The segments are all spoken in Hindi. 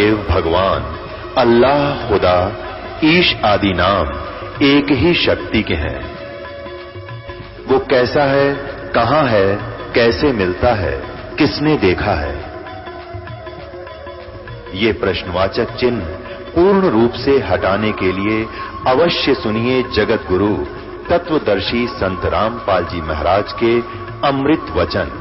देव भगवान अल्लाह खुदा ईश आदि नाम एक ही शक्ति के हैं। वो कैसा है, कहां है, कैसे मिलता है, किसने देखा है? ये प्रश्नवाचक चिन्ह पूर्ण रूप से हटाने के लिए अवश्य सुनिए जगत गुरु तत्वदर्शी संत रामपाल जी महाराज के अमृत वचन,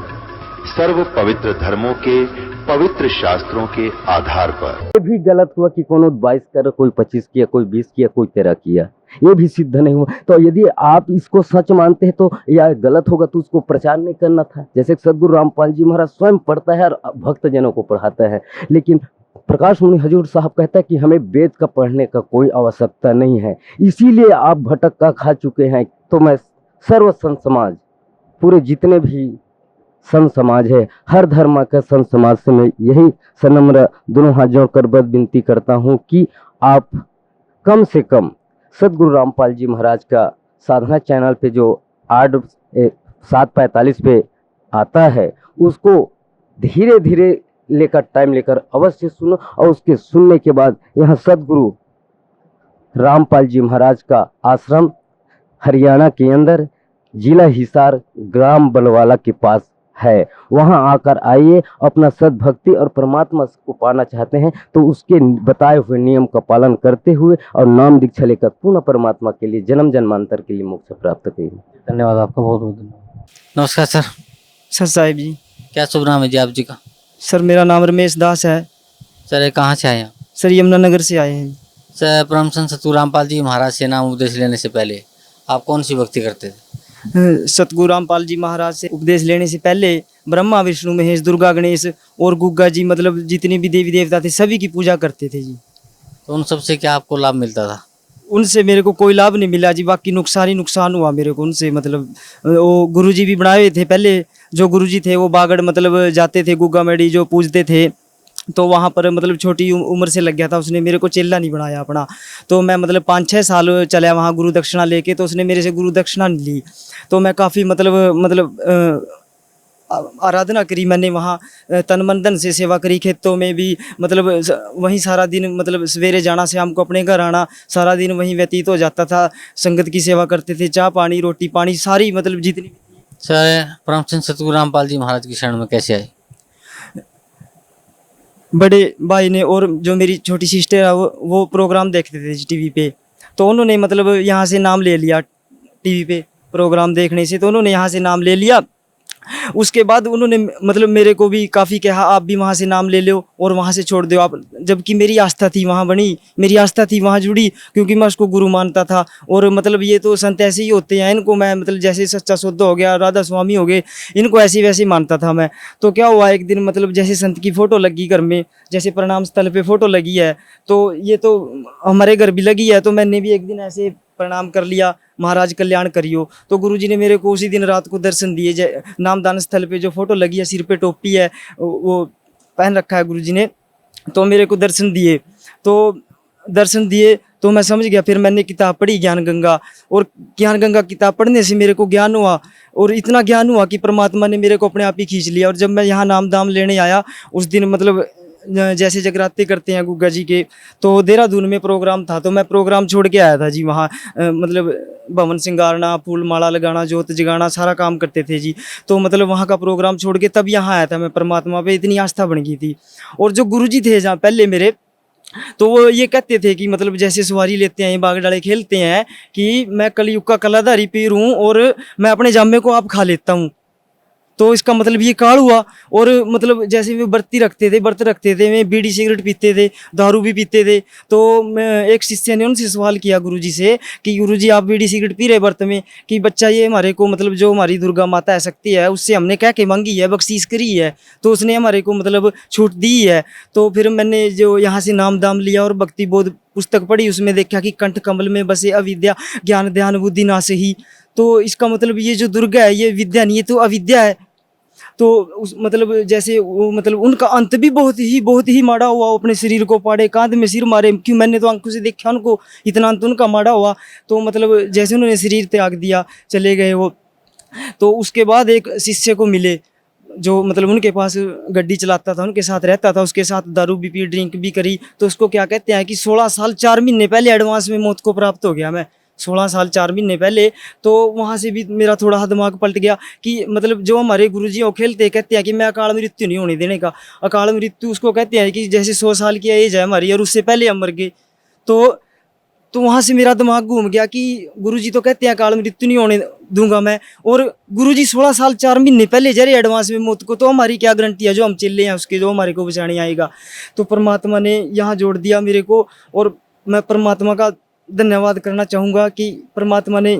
सर्व पवित्र धर्मों के पवित्र शास्त्रों के आधार पर। ये भी गलत हुआ कि कोनो 22 कर, कोई 25 किया, कोई 20 किया, कोई 13 किया, ये भी सिद्ध नहीं हुआ। तो यदि आप इसको सच मानते हैं तो या गलत होगा तो उसको प्रचार नहीं करना था। जैसे सदगुरु रामपाल जी महाराज स्वयं पढ़ता है और भक्तजनों को पढ़ाता है, लेकिन प्रकाश मुनि हजूर साहब कहता है कि हमें वेद का पढ़ने का कोई आवश्यकता नहीं है, इसीलिए आप भटक का खा चुके हैं। तो मैं सर्व संत समाज, पूरे जितने भी संत समाज है, हर धर्म का संत समाज से मैं यही सनम्र दोनों हाथ जोड़कर बद विनती करता हूँ कि आप कम से कम सदगुरु रामपाल जी महाराज का साधना चैनल पे जो 7:45 पे आता है उसको धीरे धीरे लेकर, टाइम लेकर अवश्य सुनो। और उसके सुनने के बाद यहाँ सदगुरु रामपाल जी महाराज का आश्रम हरियाणा के अंदर जिला हिसार ग्राम बलवाला के पास है, वहां आकर आइए। अपना सद्भक्ति और परमात्मा को पाना चाहते हैं तो उसके बताए हुए नियम का पालन करते हुए और नाम दीक्षा लेकर पुनः परमात्मा के लिए जन्म जन्मांतर के लिए मोक्ष प्राप्त करिए। धन्यवाद आपका, बहुत बहुत धन्यवाद। नमस्कार सर। सर साहिब जी। क्या शुभ नाम है जी आप जी का? सर मेरा नाम रमेश दास है। सर कहाँ से आए हैं? सर यमुनानगर से आए हैं। सर परम संत सतगुरु रामपाल जी महाराज से नाम उपदेश लेने से पहले आप कौन सी भक्ति करते थे? सतगुरु रामपाल जी महाराज से उपदेश लेने से पहले ब्रह्मा विष्णु महेश दुर्गा गणेश और गुग्गा जी, मतलब जितने भी देवी देवता थे सभी की पूजा करते थे जी। तो उन सब से क्या आपको लाभ मिलता था? उनसे मेरे को कोई लाभ नहीं मिला जी, बाकी नुकसान ही नुकसान हुआ मेरे को उनसे। मतलब वो गुरुजी भी बनाए हुए थे पहले, जो गुरुजी थे वो बागड़ मतलब जाते थे, गुग्गा मेडी जो पूजते थे, तो वहाँ पर मतलब छोटी उम्र से लग गया था। उसने मेरे को चेला नहीं बनाया अपना, तो मैं मतलब 5-6 साल चला वहाँ गुरु दक्षिणा लेके, तो उसने मेरे से गुरु दक्षिणा नहीं ली। तो मैं काफ़ी मतलब आराधना करी मैंने वहाँ, तन मन धन से सेवा करी, खेतों में भी मतलब वहीं सारा दिन, मतलब सवेरे जाना शाम को अपने घर आना, सारा दिन वहीं व्यतीत हो जाता था। संगत की सेवा करते थे, चाय पानी रोटी पानी सारी मतलब जितनी। सर परम संत सतगुरु रामपाल जी महाराज की शरण में कैसे आए? बड़े भाई ने और जो मेरी छोटी सिस्टर है वो प्रोग्राम देखते थे टीवी पे, तो उन्होंने मतलब यहाँ से नाम ले लिया। टीवी पे प्रोग्राम देखने से तो उन्होंने यहाँ से नाम ले लिया। उसके बाद उन्होंने मतलब मेरे को भी काफ़ी कहा आप भी वहाँ से नाम ले लो और वहाँ से छोड़ दो आप, जबकि मेरी आस्था थी वहाँ बनी, मेरी आस्था थी वहाँ जुड़ी, क्योंकि मैं उसको गुरु मानता था। और मतलब ये तो संत ऐसे ही होते हैं, इनको मैं मतलब जैसे सच्चा सौदा हो गया, राधा स्वामी हो गए, इनको ऐसे वैसे मानता था मैं। तो क्या हुआ एक दिन, मतलब जैसे संत की फ़ोटो लगी घर में, जैसे प्रणाम स्थल पर फ़ोटो लगी है, तो ये तो हमारे घर भी लगी है, तो मैंने भी एक दिन ऐसे प्रणाम कर लिया, महाराज कल्याण करियो। तो गुरुजी ने मेरे को उसी दिन रात को दर्शन दिए। नामदान स्थल पे जो फोटो लगी है, सिर पे टोपी है, वो पहन रखा है गुरुजी ने, तो मेरे को दर्शन दिए। तो मैं समझ गया। फिर मैंने किताब पढ़ी ज्ञान गंगा, और ज्ञान गंगा किताब पढ़ने से मेरे को ज्ञान हुआ, और इतना ज्ञान हुआ कि परमात्मा ने मेरे को अपने आप ही खींच लिया। और जब मैं यहाँ नाम दाम लेने आया उस दिन, मतलब जैसे जगराते करते हैं गुग्गा जी के, तो देहरादून में प्रोग्राम था, तो मैं प्रोग्राम छोड़ के आया था जी वहाँ। मतलब भवन सिंगारना, फूल माला लगाना, जोत जगाना, सारा काम करते थे जी। तो मतलब वहाँ का प्रोग्राम छोड़ के तब यहाँ आया था मैं। परमात्मा पे इतनी आस्था बन गई थी। और जो गुरुजी थे जहाँ पहले मेरे, तो वो ये कहते थे कि मतलब जैसे सवारी लेते हैं, बाग डाले खेलते हैं, कि मैं कलयुग का कलाधारी पीर हूँ और मैं अपने जामे को आप खा लेता हूँ। तो इसका मतलब ये काल हुआ। और मतलब जैसे वे व्रत रखते थे, मैं बीड़ी सिगरेट पीते थे, दारू भी पीते थे। तो एक शिष्य ने उनसे सवाल किया गुरुजी से कि गुरुजी आप बीड़ी सिगरेट पी रहे व्रत में, कि बच्चा ये हमारे को मतलब जो हमारी दुर्गा माता है शक्ति है, उससे हमने कह के मांगी है, बख्शीश करी है, तो उसने हमारे को मतलब छूट दी है। तो फिर मैंने जो यहाँ से नाम दाम लिया और भक्ति बोध पुस्तक पढ़ी, उसमें देखा कि कंठ कमल में बसे अविद्या ज्ञान ध्यान बुद्धि नाश ही। तो इसका मतलब ये जो दुर्गा है ये विद्या नहीं, ये तो अविद्या है। तो उस मतलब जैसे वो मतलब उनका अंत भी बहुत ही माड़ा हुआ। वो अपने शरीर को पाड़े, कांध में सिर मारे, क्यों मैंने तो आंखों से देखा उनको, इतना अंत उनका माड़ा हुआ। तो मतलब जैसे उन्होंने शरीर त्याग दिया, चले गए वो। तो उसके बाद एक शिष्य को मिले, जो मतलब उनके पास गड्डी चलाता था, उनके साथ रहता था, उसके साथ दारू भी पी, ड्रिंक भी करी, तो उसको क्या कहते हैं कि 16 साल 4 महीने पहले एडवांस में मौत को प्राप्त हो गया मैं, 16 साल 4 महीने पहले। तो वहाँ से भी मेरा थोड़ा दिमाग पलट गया कि मतलब जो हमारे गुरुजी वो खेलते कहते हैं कि मैं अकाल मृत्यु नहीं होने देने का। अकाल मृत्यु उसको कहते हैं कि जैसे 100 साल की एज है हमारी और उससे पहले हम मर गए। तो वहाँ से मेरा दिमाग घूम गया कि गुरुजी तो कहते हैं अकाल मृत्यु नहीं होने दूंगा मैं, और गुरुजी 16 साल 4 महीने पहले जा रहे एडवांस में मौत को, तो हमारी क्या गारंटी है जो हम चिल्ले हैं उसके, जो हमारे को बचाने आएगा। तो परमात्मा ने यहाँ जोड़ दिया मेरे को, और मैं परमात्मा का धन्यवाद करना चाहूँगा कि परमात्मा ने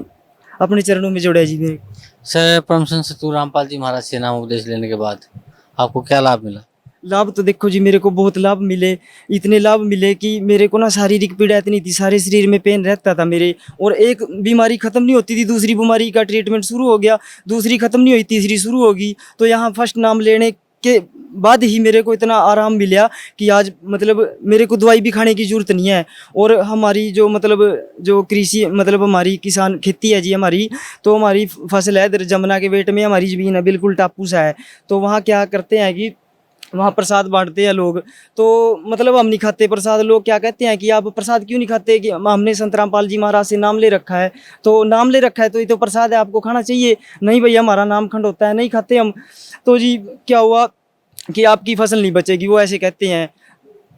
अपने चरणों में जोड़ा जी मेरे। सर, परम संत सतगुरु रामपाल जी महाराज से नाम उपदेश लेने के बाद आपको क्या लाभ मिला? लाभ तो देखो जी, मेरे को बहुत लाभ मिले, इतने लाभ मिले कि मेरे को ना शारीरिक पीड़ा इतनी थी, सारे शरीर में पेन रहता था मेरे, और एक बीमारी खत्म नहीं होती थी, दूसरी बीमारी का ट्रीटमेंट शुरू हो गया, दूसरी खत्म नहीं हुई, तीसरी शुरू होगी। तो यहाँ फर्स्ट नाम लेने के बाद ही मेरे को इतना आराम मिला कि आज मतलब मेरे को दवाई भी खाने की जरूरत नहीं है। और हमारी जो मतलब जो कृषि मतलब हमारी किसान खेती है जी हमारी, तो हमारी फसल है इधर जमुना के बेट में, हमारी ज़मीन है बिल्कुल टापू सा है। तो वहाँ क्या करते हैं कि वहाँ प्रसाद बांटते हैं लोग, तो मतलब हम नहीं खाते प्रसाद। लोग क्या कहते हैं कि आप प्रसाद क्यों नहीं खाते, कि हमने संत रामपाल जी महाराज से नाम ले रखा है, तो नाम ले रखा है तो ये तो प्रसाद है, आपको खाना चाहिए। नहीं भैया, हमारा नाम खंड होता है, नहीं खाते हम। तो जी क्या हुआ कि आपकी फसल नहीं बचेगी, वो ऐसे कहते हैं।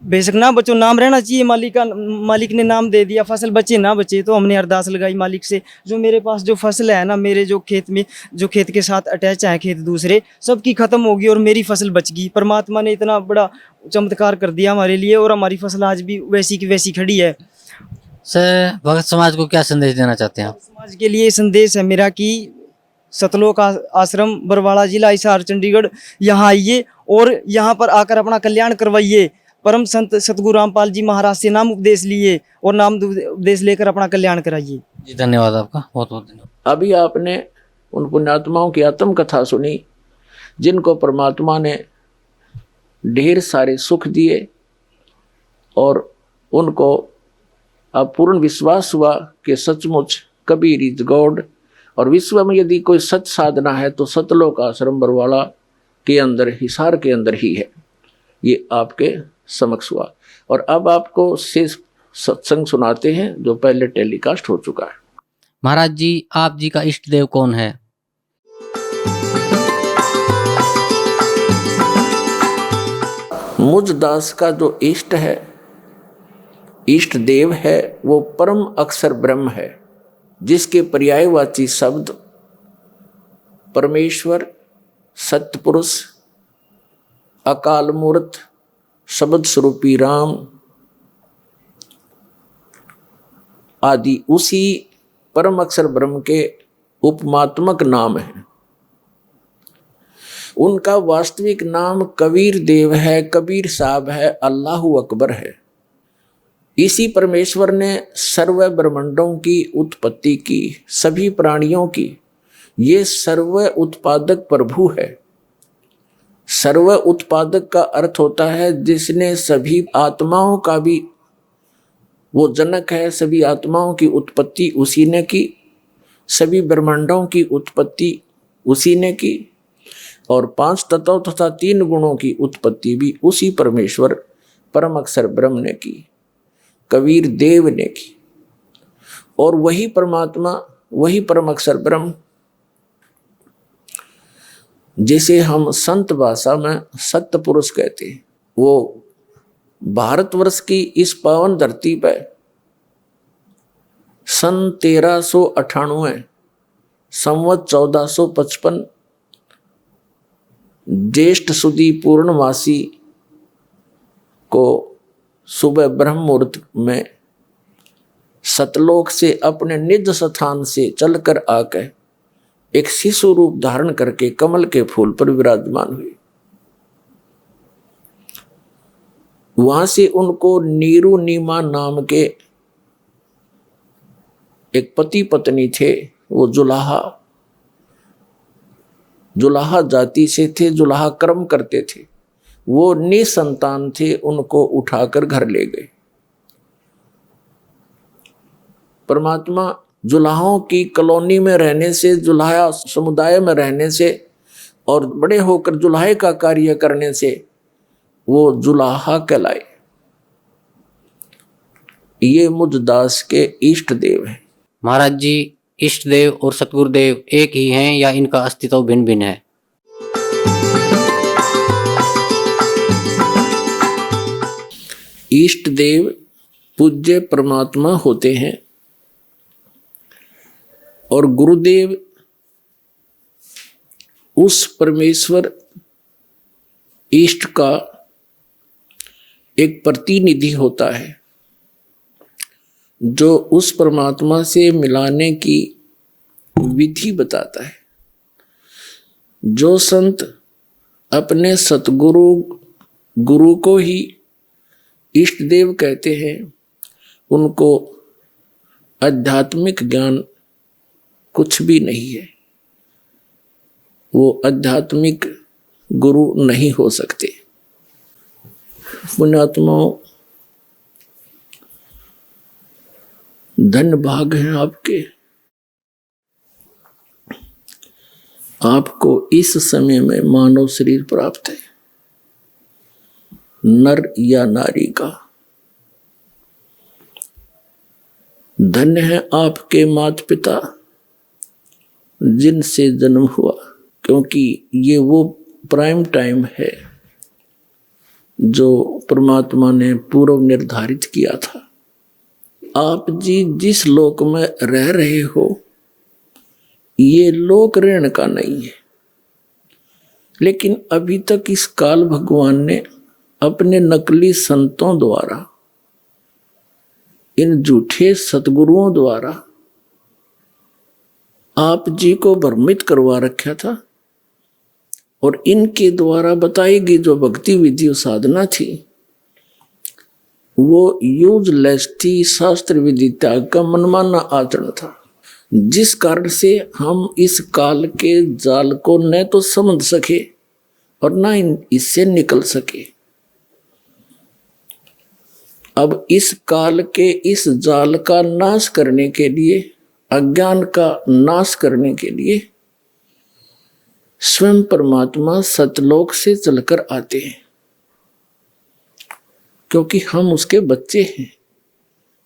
बेशक ना बचो, नाम रहना चाहिए मालिक ने नाम दे दिया, फसल बचे ना बचे। तो हमने अरदास लगाई मालिक से, जो मेरे पास जो फसल है ना, मेरे जो खेत में जो खेत के साथ अटैच है खेत दूसरे, सबकी खत्म होगी और मेरी फसल बच गई। परमात्मा ने इतना बड़ा चमत्कार कर दिया हमारे लिए, और हमारी फसल आज भी वैसी की वैसी खड़ी है। सर, भगत समाज को क्या संदेश देना चाहते हैं आप? समाज के लिए संदेश है मेरा कि सतलोक आश्रम बरवाड़ा जिला हिसार चंडीगढ़, यहाँ आइए और यहाँ पर आकर अपना कल्याण करवाइए। परम संत सतगुरु रामपाल जी महाराज से नाम उपदेश लिए और नाम उपदेश लेकर अपना कल्याण कराइए। जी धन्यवाद आपका, बहुत बहुत धन्यवाद। अभी आपने उन पुण्यात्माओं की आत्म कथा सुनी जिनको परमात्मा ने ढेर सारे सुख दिए, और उनको अब पूर्ण विश्वास हुआ कि सचमुच कबीर इज गॉड, और विश्व में यदि कोई सच साधना है तो सतलोक आश्रम बरवाड़ा के अंदर, हिसार के अंदर ही है। ये आपके समक्ष हुआ, और अब आपको शेष सत्संग सुनाते हैं जो पहले टेलीकास्ट हो चुका है। महाराज जी, आप जी का इष्ट देव कौन है? मुझ दास का जो इष्ट है, इष्ट देव है, वो परम अक्षर ब्रह्म है, जिसके पर्यायवाची शब्द परमेश्वर, सत्यपुरुष, अकाल मूर्त, शब्द स्वरूपी राम आदि उसी परम अक्षर ब्रह्म के उपमात्मक नाम हैं। उनका वास्तविक नाम कबीर देव है, कबीर साहब है, अल्लाहु अकबर है। इसी परमेश्वर ने सर्व ब्रह्मांडों की उत्पत्ति की, सभी प्राणियों की। ये सर्व उत्पादक प्रभु है। सर्व उत्पादक का अर्थ होता है जिसने सभी आत्माओं का भी वो जनक है, सभी आत्माओं की उत्पत्ति उसी ने की, सभी ब्रह्मांडों की उत्पत्ति उसी ने की, और 5 तत्वों तथा 3 गुणों की उत्पत्ति भी उसी परमेश्वर परम अक्षर ब्रह्म ने की, कबीर देव ने की। और वही परमात्मा, वही परम अक्षर ब्रह्म, जिसे हम संत भाषा में सत्य पुरुष कहते हैं, वो भारतवर्ष की इस पावन धरती पर सन 1398 संवत 1455 ज्येष्ठ सुदी पूर्णमासी को सुबह ब्रह्म मुहूर्त में सतलोक से अपने निज स्थान से चलकर आकर एक शिशु रूप धारण करके कमल के फूल पर विराजमान हुए। वहां से उनको नीरू नीमा नाम के एक पति पत्नी थे। वो जुलाहा जाति से थे, जुलाहा कर्म करते थे। वो निसंतान थे, उनको उठाकर घर ले गए। परमात्मा जुलाहों की कॉलोनी में रहने से, जुलाहा समुदाय में रहने से और बड़े होकर जुलाहे का कार्य करने से वो जुलाहा कहलाए। ये मुझ दास के इष्ट देव हैं। महाराज जी, इष्ट देव और सतगुरुदेव एक ही हैं या इनका अस्तित्व भिन्न भिन्न है? इष्ट देव पूज्य परमात्मा होते हैं और गुरुदेव उस परमेश्वर इष्ट का एक प्रतिनिधि होता है जो उस परमात्मा से मिलाने की विधि बताता है। जो संत अपने सतगुरु गुरु को ही इष्ट देव कहते हैं, उनको आध्यात्मिक ज्ञान कुछ भी नहीं है। वो आध्यात्मिक गुरु नहीं हो सकते। पुण्यात्माओं, धन्य भाग हैं आपके। आपको इस समय में मानव शरीर प्राप्त है, नर या नारी का। धन्य है आपके माता पिता जिनसे जन्म हुआ, क्योंकि ये वो प्राइम टाइम है जो परमात्मा ने पूर्व निर्धारित किया था। आप जी जिस लोक में रह रहे हो, ये लोक रहने का नहीं है, लेकिन अभी तक इस काल भगवान ने अपने नकली संतों द्वारा, इन झूठे सतगुरुओं द्वारा आप जी को भ्रमित करवा रखा था। और इनके द्वारा बताई गई जो भक्ति विधि और साधना थी, वो यूजलेस थी, शास्त्र विधि त्याग का मनमाना आचरण था, जिस कारण से हम इस काल के जाल को न तो समझ सके और न इससे निकल सके। अब इस काल के इस जाल का नाश करने के लिए, अज्ञान का नाश करने के लिए स्वयं परमात्मा सतलोक से चलकर आते हैं, क्योंकि हम उसके बच्चे हैं।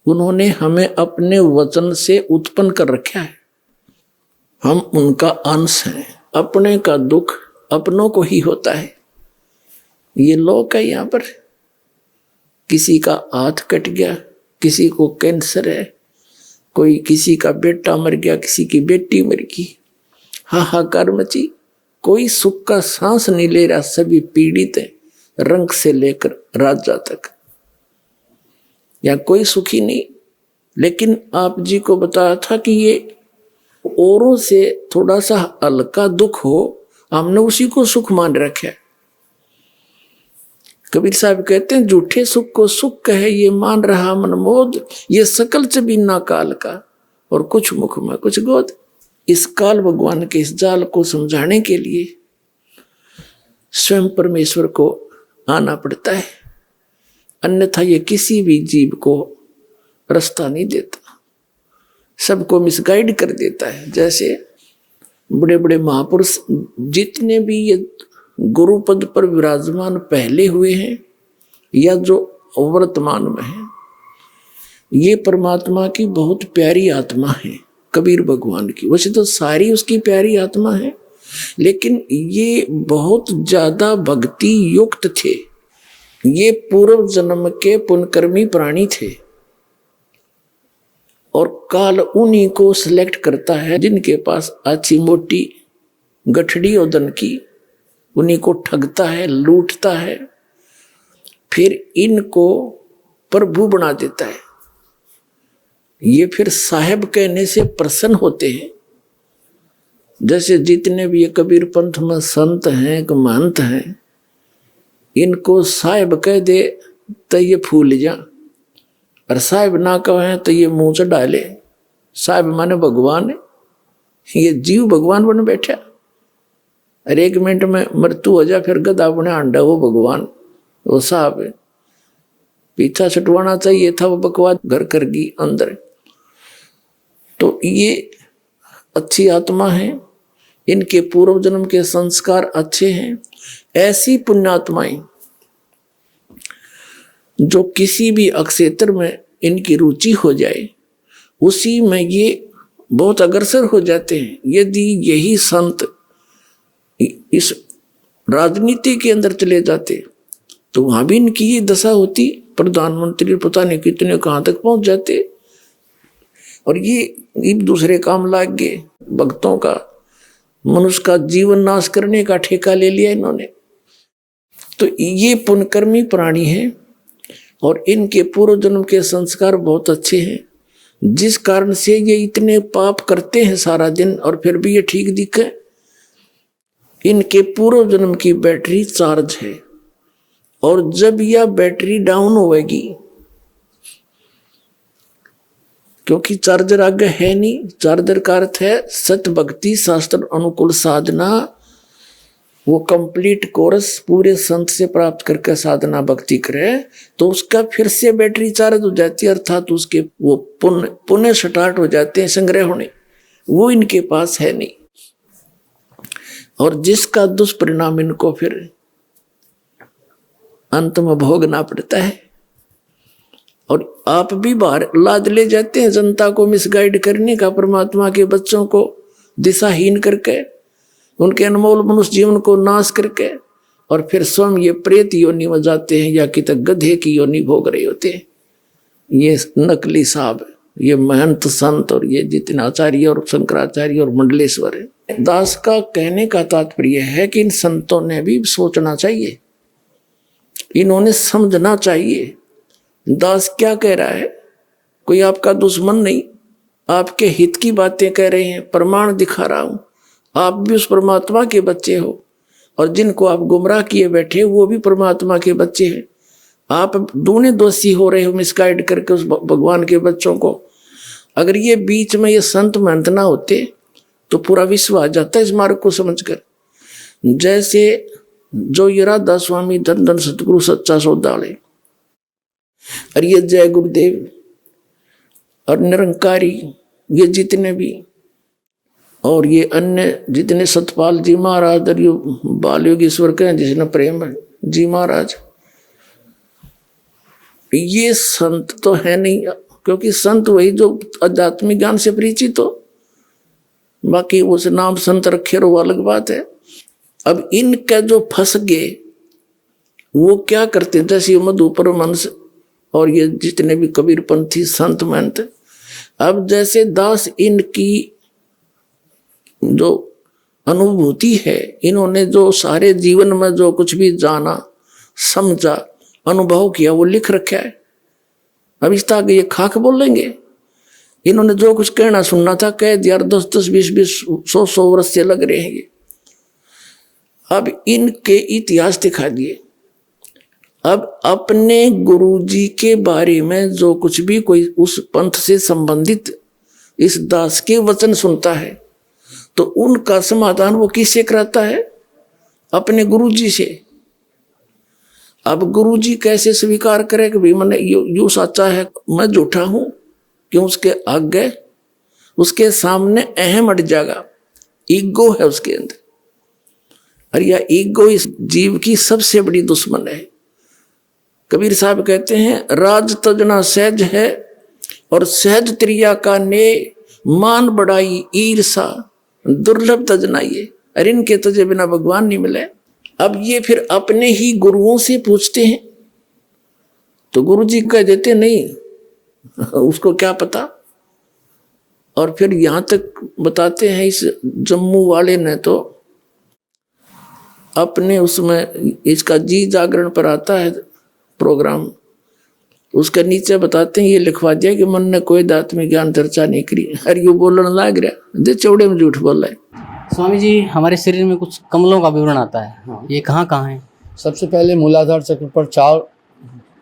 उन्होंने हमें अपने वचन से उत्पन्न कर रखा है, हम उनका अंश हैं। अपने का दुख अपनों को ही होता है। ये लोक है, यहाँ पर किसी का हाथ कट गया, किसी को कैंसर है, कोई किसी का बेटा मर गया, किसी की बेटी मर गई, हाहाकार मची, कोई सुख का सांस नहीं ले रहा, सभी पीड़ित है, रंग से लेकर राजा तक। या कोई सुखी नहीं। लेकिन आप जी को बताया था कि ये औरों से थोड़ा सा हल्का दुख हो, हमने उसी को सुख मान रखा है। कबीर साहब कहते हैं, झूठे सुख को सुख कहे ये मान रहा मनमोद, ये सकल च बिना काल का और कुछ मुख में कुछ गोद। इस काल भगवान के इस जाल को समझाने के लिए स्वयं परमेश्वर को आना पड़ता है, अन्यथा ये किसी भी जीव को रास्ता नहीं देता, सबको मिसगाइड कर देता है। जैसे बड़े बड़े महापुरुष जितने भी ये गुरु पद पर विराजमान पहले हुए हैं या जो वर्तमान में हैं, ये परमात्मा की बहुत प्यारी आत्मा है, कबीर भगवान की। वैसे तो सारी उसकी प्यारी आत्मा है, लेकिन ये बहुत ज्यादा भक्ति युक्त थे। ये पूर्व जन्म के पुण्यकर्मी प्राणी थे और काल उन्हीं को सिलेक्ट करता है जिनके पास अच्छी मोटी गठड़ी और धन की, उन्हीं को ठगता है, लूटता है, फिर इनको प्रभु बना देता है। ये फिर साहेब कहने से प्रसन्न होते हैं। जैसे जितने भी ये कबीर पंथ में संत हैं, महंत हैं, इनको साहेब कह दे तो ये फूल जा, और साहेब ना कहे तो ये मुंह से डाले। साहेब माने भगवान है, ये जीव भगवान बन बैठा, और एक मिनट में मृत्यु हो जा, फिर गदा बने अंडा वो भगवान, वो साहब है। पीछा छुटवाना चाहिए था, वो बकवास घर कर गई अंदर। तो ये अच्छी आत्मा है, इनके पूर्व जन्म के संस्कार अच्छे हैं। ऐसी पुण्यात्माएं जो किसी भी अक्षेत्र में इनकी रुचि हो जाए उसी में ये बहुत अग्रसर हो जाते हैं। यदि यही संत इस राजनीति के अंदर चले जाते तो वहां भी इनकी ये दशा होती, प्रधानमंत्री पता नहीं कितने कहां तक पहुंच जाते। और ये एक दूसरे काम लाग गए, भक्तों का, मनुष्य का जीवन नाश करने का ठेका ले लिया इन्होंने। तो ये पुण्यकर्मी प्राणी हैं और इनके पूर्व जन्म के संस्कार बहुत अच्छे हैं, जिस कारण से ये इतने पाप करते हैं सारा दिन और फिर भी ये ठीक दिखे। इनके पूर्व जन्म की बैटरी चार्ज है और जब यह बैटरी डाउन होगी, क्योंकि चार्जर आगे है नहीं, चार्जर का अर्थ है सत भक्ति शास्त्र अनुकूल साधना, वो कंप्लीट कोर्स पूरे संत से प्राप्त करके साधना भक्ति करे तो उसका फिर से बैटरी चार्ज हो जाती है, अर्थात उसके वो पुण्य स्टार्ट हो जाते हैं संग्रह होने, वो इनके पास है नहीं। और जिसका दुष्परिणाम इनको फिर अंत में भोगना पड़ता है। और आप भी बाहर लाद ले जाते हैं जनता को मिसगाइड करने का, परमात्मा के बच्चों को दिशाहीन करके, उनके अनमोल मनुष्य जीवन को नाश करके, और फिर स्वयं ये प्रेत योनि में जाते हैं या कि तक गधे की योनि भोग रहे होते हैं। ये नकली साहब, ये महंत संत और ये जितने आचार्य और शंकराचार्य और मंडलेश्वर है। दास का कहने का तात्पर्य है कि इन संतों ने भी सोचना चाहिए, इन्होंने समझना चाहिए दास क्या कह रहा है। कोई आपका दुश्मन नहीं, आपके हित की बातें कह रहे हैं, प्रमाण दिखा रहा हूं। आप भी उस परमात्मा के बच्चे हो और जिनको आप गुमराह किए बैठे वो भी परमात्मा के बच्चे हैं। आप दोनों दोषी हो रहे हो मिसगाइड करके उस भगवान के बच्चों को। अगर ये बीच में ये संत महंत ना होते तो पूरा विश्व आ जाता है इस मार्ग को समझकर। जैसे जो ये राधा स्वामी धन धन सतगुरु सच्चा सौदाले और ये जय गुरुदेव और निरंकारी, ये जितने भी, और ये अन्य जितने सतपाल जी महाराज और ये बाल योगेश्वर के जिसने प्रेम जी महाराज, ये संत तो है नहीं, क्योंकि संत वही जो आध्यात्मिक ज्ञान से परिचित हो, बाकी उस नाम संत रखे वो अलग बात है। अब इनका जो फंस गए वो क्या करते, जैसे मधुपर मनस और ये जितने भी कबीरपंथी संत महंत, अब जैसे दास इनकी जो अनुभूति है, इन्होंने जो सारे जीवन में जो कुछ भी जाना समझा अनुभव किया वो लिख रखा है। अब इस तरह ये खाक बोलेंगे, इन्होंने जो कुछ कहना सुनना था कह दिया, 10-10, 20-20, 100-100 वर्ष से लग रहे हैं ये। अब इनके इतिहास दिखा दिए। अब अपने गुरुजी के बारे में जो कुछ भी कोई उस पंथ से संबंधित इस दास के वचन सुनता है तो उनका समाधान वो किससे कराता है? अपने गुरुजी से। अब गुरुजी कैसे स्वीकार करे कि भाई मैंने यू सच्चा है, मैं झूठा हूं? क्यों? उसके आगे उसके सामने अहम अट जाएगा, ईगो है उसके अंदर। और यह ईगो इस जीव की सबसे बड़ी दुश्मन है। कबीर साहब कहते हैं राज तजना सहज है और सहज त्रिया का ने मान बढ़ाई ईर्षा दुर्लभ तजना ये। अरे इनके तजे बिना भगवान नहीं मिले। अब ये फिर अपने ही गुरुओं से पूछते हैं तो गुरुजी कह देते नहीं, उसको क्या पता। और फिर यहाँ तक बताते हैं इस जम्मू वाले ने तो अपने उसमें इसका जी जागरण पर आता है प्रोग्राम, उसके नीचे बताते हैं ये लिखवा दिया कि मन ने कोई आत्मिक ज्ञान चर्चा नहीं करी। अरे यू बोलने लग रहा दे चौड़े में झूठ बोल रहा है। स्वामी जी, हमारे शरीर में कुछ कमलों का विवरण आता है। हाँ। ये कहाँ कहाँ है? सबसे पहले मूलाधार चक्र पर 4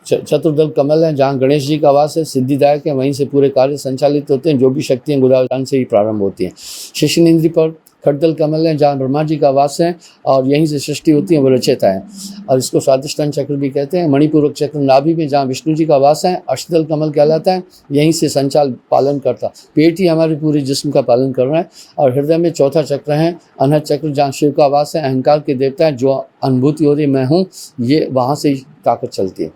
चतुर्दल कमल हैं, जहाँ गणेश जी का वास है, सिद्धिदायक है, वहीं से पूरे कार्य संचालित होते हैं। जो भी शक्तियाँ गुरुदान से ही प्रारंभ होती हैं। शिश्न इंद्री पर खटदल कमल है जहाँ ब्रह्मा जी का वास है और यहीं से सृष्टि होती है, वो रचयिता है। और इसको स्वादिष्टान चक्र भी कहते हैं। मणिपूरक चक्र नाभि में जहाँ विष्णु जी का वास है, अष्टदल कमल कहलाता है, यहीं से संचाल पालन करता। पेट ही हमारे पूरे जिस्म का पालन कर रहा है। और हृदय में चौथा चक्र है अनहद चक्र, जहाँ शिव का वास है, अहंकार के देवता है, जो अनुभूति हो रही मैं हूँ, ये वहाँ से ही ताकत चलती है।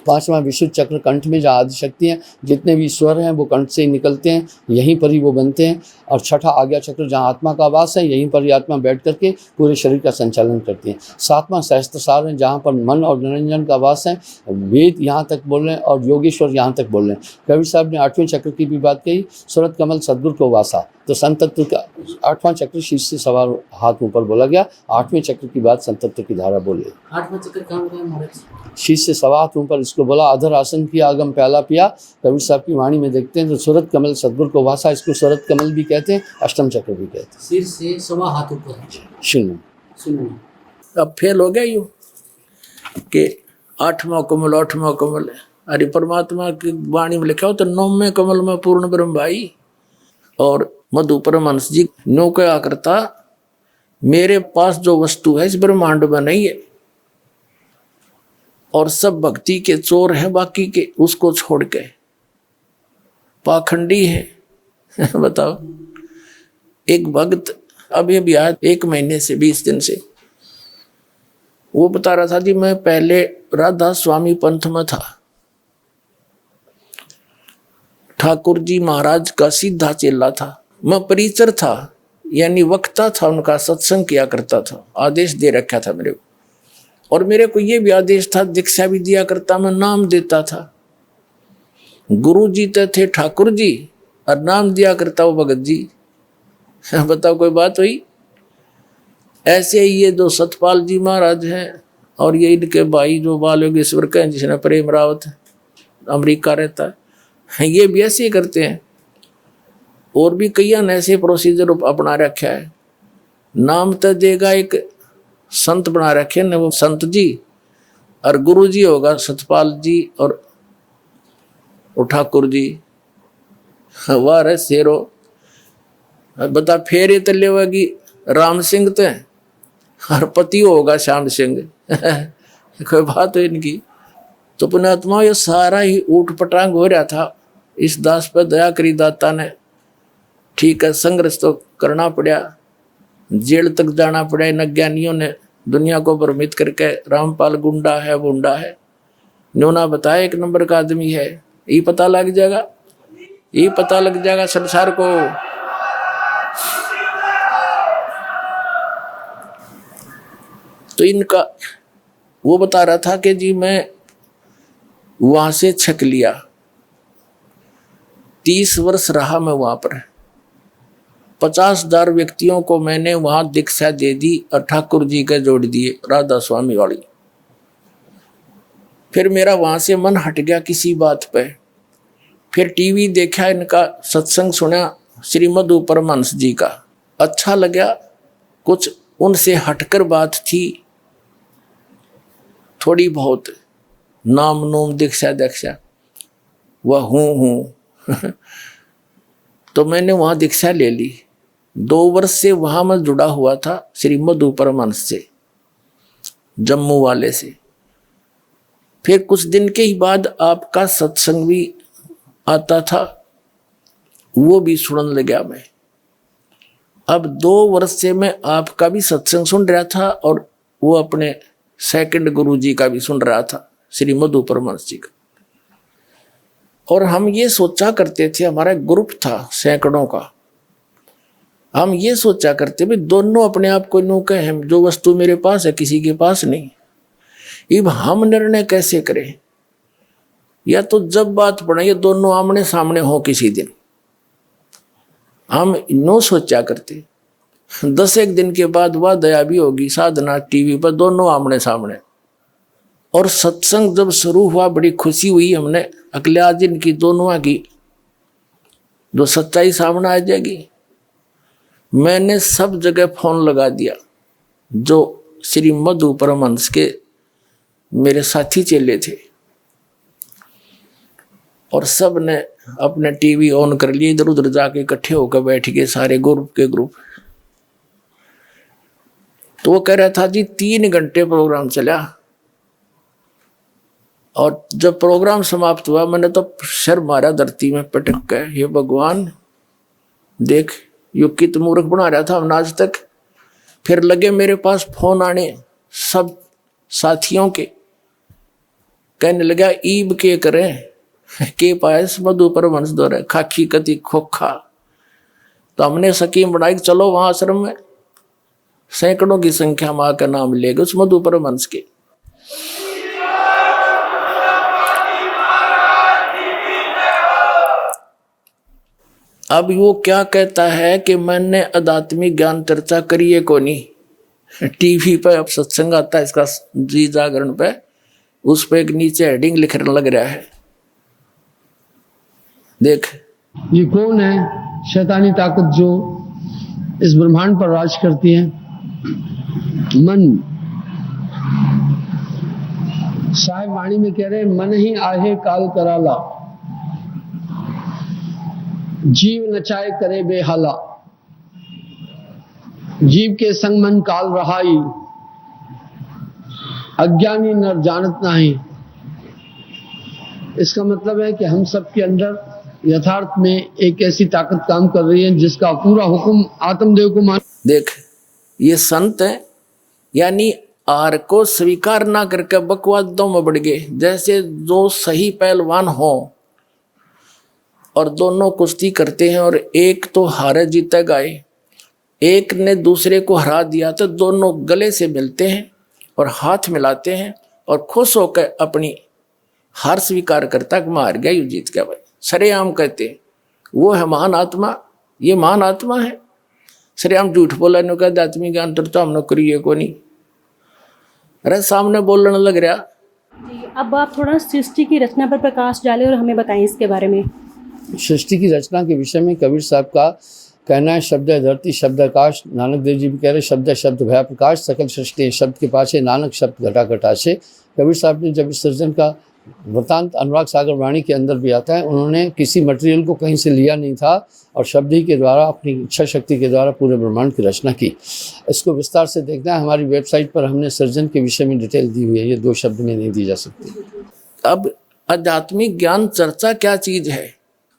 पांचवा विशुद्ध चक्र कंठ में, जहाँ आदि शक्ति है, जितने भी स्वर हैं वो कंठ से ही निकलते हैं, यहीं पर ही वो बनते हैं। और छठा आज्ञा चक्र, जहाँ आत्मा का वास है, यहीं पर ही आत्मा बैठ करके पूरे शरीर का संचालन करती है। सातवां सहस्त्रसार है, जहाँ पर मन और निरंजन का वास है। वेद यहाँ तक बोल रहे हैं और योगेश्वर यहाँ तक बोल रहे हैं। कबीर साहब ने आठवें चक्र की भी बात कही, सूरत कमल सद्गुरु को वासा। तो संत तत्व का आठवां चक्र शीश से सवार हाथ ऊपर बोला गया। आठवें चक्र की बात संत तत्व की धारा बोली। आठवां चक्र कहाँ होता है महाराज? शीश से सवा हाथ ऊपर इसको बोला। अधर आसन किया, आगम प्याला पिया। कबीर साहब की वाणी में देखते हैं तो सूरत कमल सद्गुरु को वासा, इसको सूरत कमल भी कहते हैं, अष्टम चक्र भी कहते हैं। सिर से सवा हाथ ऊपर शून्य। अब फेल हो गया यूं कि आठवां कमल है। अरे परमात्मा की वाणी में लिखा हो तो नौवें कमल में पूर्ण ब्रह्म भाई। और मधु परमहंस जी नो क्या करता, मेरे पास जो वस्तु है इस ब्रह्मांड में नहीं है, और सब भक्ति के चोर हैं बाकी के, उसको छोड़ के पाखंडी है। बताओ, एक भक्त अभी अभी आया 1 महीने से 20 दिन से, वो बता रहा था जी मैं पहले राधा स्वामी पंथ में था, ठाकुर जी महाराज का सीधा चेला था, मैं परिचर था यानी वक्ता था, उनका सत्संग किया करता था, आदेश दे रखा था मेरे को। और मेरे को ये भी आदेश था, दीक्षा भी दिया करता, मैं नाम देता था। गुरु जी तो थे ठाकुर जी और नाम दिया करता वो भगत जी। बताओ कोई बात हुई? ऐसे ही ये दो सतपाल जी महाराज हैं और ये इनके भाई जो बाल योगेश्वर के हैं, जिसने प्रेम रावत अमेरिका रहता है, ये भी ऐसे ही करते हैं। और भी कई ऐसे प्रोसीजर अपना रखा है। नाम तो देगा एक संत बना रखे न, वो संत जी, और गुरु जी होगा सतपाल जी और ठाकुर जी। वाह रे शेरो, बता फेरे तले होगी राम सिंह तो और पति होगा श्याम सिंह। कोई बात हो इनकी। तो पुण्यात्मा ये सारा ही ऊट पटांग हो रहा था। इस दास पर दया करी दाता ने। ठीक है, संघर्ष तो करना पड़ा, जेल तक जाना पड़ा। इन अज्ञानियों ने दुनिया को भ्रमित करके रामपाल गुंडा है बुंडा है, न्योना बताया 1 नंबर का आदमी है। ये पता लग जाएगा, ये पता लग जाएगा संसार को। तो इनका वो बता रहा था कि जी मैं वहां से छक लिया, 30 वर्ष रहा मैं वहां पर। 50,000 व्यक्तियों को मैंने वहां दीक्षा दे दी और ठाकुर जी के जोड़ दिए, राधा स्वामी वाली। फिर मेरा वहां से मन हट गया किसी बात पे। फिर टीवी देखा, इनका सत्संग सुना श्रीमद परमहंस जी का, अच्छा लगा। कुछ उनसे हटकर बात थी थोड़ी बहुत, नाम नोम दीक्षा वह हूँ। तो मैंने वहाँ दीक्षा ले ली। 2 वर्ष से वहाँ मैं जुड़ा हुआ था श्रीमद परमहंस से, जम्मू वाले से। फिर कुछ दिन के ही बाद आपका सत्संग भी आता था, वो भी सुनने लगा मैं। अब 2 वर्ष से मैं आपका भी सत्संग सुन रहा था और वो अपने सेकंड गुरु जी का भी सुन रहा था, श्रीमद परमहंस जी का। और हम ये सोचा करते थे, हमारा ग्रुप था सैकड़ों का, हम ये सोचा करते भी दोनों अपने आप को नो कहें, जो वस्तु मेरे पास है किसी के पास नहीं। अब हम निर्णय कैसे करें? या तो जब बात पड़े ये दोनों आमने सामने हो किसी दिन, हम नो सोचा करते। 10 दिन के बाद वह दया भी होगी, साधना टीवी पर दोनों आमने सामने। और सत्संग जब शुरू हुआ बड़ी खुशी हुई हमने, अगले आज इनकी दोनों की जो सच्चाई सामने आ जाएगी। मैंने सब जगह फोन लगा दिया, जो श्रीमद परमहंस के मेरे साथी चेले थे, और सब ने अपने टीवी ऑन कर लिए, इधर उधर जाके इकट्ठे होकर बैठ गए सारे ग्रुप के ग्रुप। तो वो कह रहा था जी 3 घंटे प्रोग्राम चला, और जब प्रोग्राम समाप्त हुआ मैंने तो सर मारा धरती में पटक गए, हे भगवान देख यो कित मूर्ख बना रहा था हमने आज तक। फिर लगे मेरे पास फोन आने सब साथियों के, कहने लगा ईब के करें के पायस मधु पर वंश दौरे खाखी कति खोखा। तो हमने स्कीम बनाई, चलो वहां आश्रम में सैकड़ों की संख्या मां का नाम लेगा उस मधु पर वंश के। अब वो क्या कहता है कि मैंने आध्यात्मिक ज्ञान चर्चा करी है को नहीं। टीवी पे अब सत्संग आता है इसका जी जागरण पे, उस पे एक नीचे हेडिंग लिखने लग रहा है, देख ये कौन है शैतानी ताकत जो इस ब्रह्मांड पर राज करती है? मन। साहिब वाणी में कह रहे मन ही आहे काल कराला, जीव नचाए करे बेहाला, जीव के संग मन काल रहाई, अज्ञानी नर जानत नहीं। इसका मतलब है कि हम सब के अंदर यथार्थ में एक ऐसी ताकत काम कर रही है जिसका पूरा हुक्म आत्मदेव को मान। देख ये संत है, यानी आर को स्वीकार ना करके बकवादों में बढ़ गए। जैसे दो सही पहलवान हो और दोनों कुश्ती करते हैं और एक तो हारे जीतेगा, एक ने दूसरे को हरा दिया, तो दोनों गले से मिलते हैं और हाथ मिलाते हैं और खुश होकर अपनी हार स्वीकार करता कि मैं हार गया, यू जीत गया। भाई सरेआम कहते हैं वो है महान आत्मा, ये महान आत्मा है। सरेआम झूठ बोला ने कहा आत्मी ज्ञान चर्चा हमने करी है को नहीं, अरे सामने बोलने लग रहा। अब आप थोड़ा सृष्टि की रचना पर प्रकाश डालें और हमें बताएं इसके बारे में। सृष्टि की रचना के विषय में कबीर साहब का कहना है, शब्द है धरती शब्द आकाश। नानक देव जी भी कह रहे शब्द है शब्द भया प्रकाश, सकल सृष्टि शब्द के पाछे, नानक शब्द घटा घटाशे। कबीर साहब ने जब इस सृजन का वृतांत अनुराग सागर वाणी के अंदर भी आता है, उन्होंने किसी मटेरियल को कहीं से लिया नहीं था और शब्द ही के द्वारा अपनी इच्छा शक्ति के द्वारा पूरे ब्रह्मांड की रचना की। इसको विस्तार से देखना है, हमारी वेबसाइट पर हमने सृजन के विषय में डिटेल दी हुई है, ये 2 शब्द में नहीं दी जा सकती। अब आध्यात्मिक ज्ञान चर्चा क्या चीज है?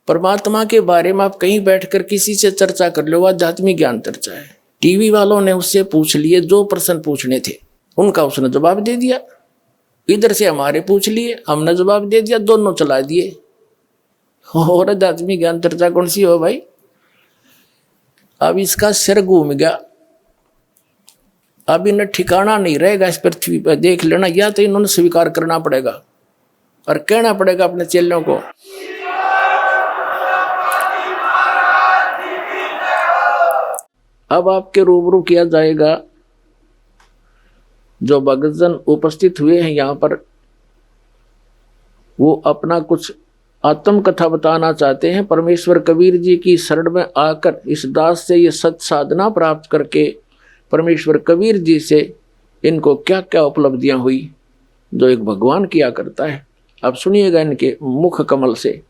परमात्मा के बारे में आप कहीं बैठकर किसी से चर्चा कर लो, आध्यात्मिक ज्ञान चर्चा है। टीवी वालों ने उससे पूछ लिए, जो प्रश्न पूछने थे उनका उसने जवाब दे दिया, इधर से हमारे पूछ लिए हमने जवाब दे दिया, दोनों चला दिए। और आध्यात्मिक ज्ञान चर्चा कौन सी हो भाई? अब इसका सिर घूम गया, अब इन्हें ठिकाना नहीं रहेगा इस पृथ्वी पर। देख लेना, या तो इन्होंने स्वीकार करना पड़ेगा और कहना पड़ेगा अपने चेलों को अब आपके रूबरू किया जाएगा। जो भक्तजन उपस्थित हुए हैं यहाँ पर, वो अपना कुछ आत्म कथा बताना चाहते हैं। परमेश्वर कबीर जी की शरण में आकर इस दास से ये सत साधना प्राप्त करके परमेश्वर कबीर जी से इनको क्या क्या उपलब्धियां हुई जो एक भगवान किया करता है। अब सुनिएगा इनके मुख कमल से।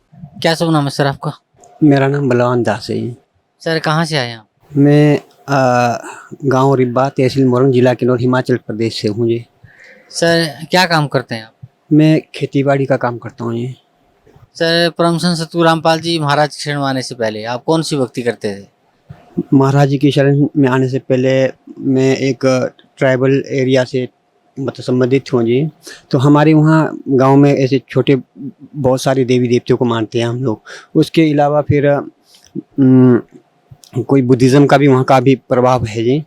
क्या शुभ नाम है सर आपका? मेरा नाम बलवान दास है। सर कहाँ से आए आप? मैं गांव रिब्बा तहसील मोरंग जिला किन्नौर हिमाचल प्रदेश से हूँ जी। सर क्या काम करते हैं आप? मैं खेतीबाड़ी का काम करता हूँ जी। सर परम संत सतगुरु रामपाल जी महाराज की शरण में आने से पहले आप कौन सी भक्ति करते थे? महाराज जी की शरण में आने से पहले मैं एक ट्राइबल एरिया से मतलब संबंधित हूँ जी। तो हमारे वहाँ गांव में ऐसे छोटे बहुत सारे देवी देवताओं को मानते हैं हम लोग। उसके अलावा फिर कोई बुद्धिज़्म का भी वहाँ का भी प्रभाव है जी,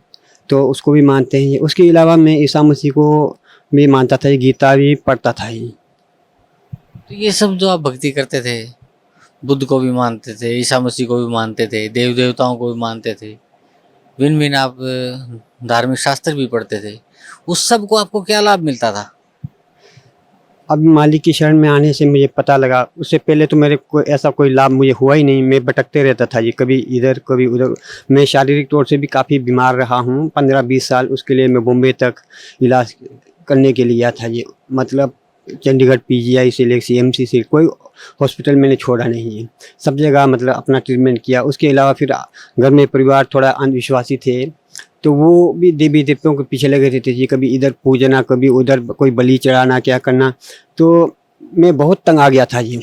तो उसको भी मानते हैं। उसके अलावा मैं ईसा मसीह को भी मानता था, गीता भी पढ़ता था जी। तो ये सब जो आप भक्ति करते थे, बुद्ध को भी मानते थे, ईसा मसीह को भी मानते थे, देव देवताओं को भी मानते थे, भिन्न भिन्न आप धार्मिक शास्त्र भी पढ़ते थे, उस सब को आपको क्या लाभ मिलता था? अब मालिक की शरण में आने से मुझे पता लगा। उससे पहले तो मेरे को ऐसा कोई लाभ मुझे हुआ ही नहीं। मैं भटकते रहता था जी, कभी इधर कभी उधर। मैं शारीरिक तौर से भी काफ़ी बीमार रहा हूँ 15-20 साल। उसके लिए मैं बॉम्बे तक इलाज करने के लिए गया था जी। मतलब चंडीगढ़ PGI से लेकर CMC से कोई हॉस्पिटल मैंने छोड़ा नहीं है, सब जगह मतलब अपना ट्रीटमेंट किया। उसके अलावा फिर घर में परिवार थोड़ा अंधविश्वासी थे, तो वो भी देवी देवताओं के पीछे लगे रहते जी, कभी इधर पूजना कभी उधर कोई बलि चढ़ाना क्या करना। तो मैं बहुत तंग आ गया था जी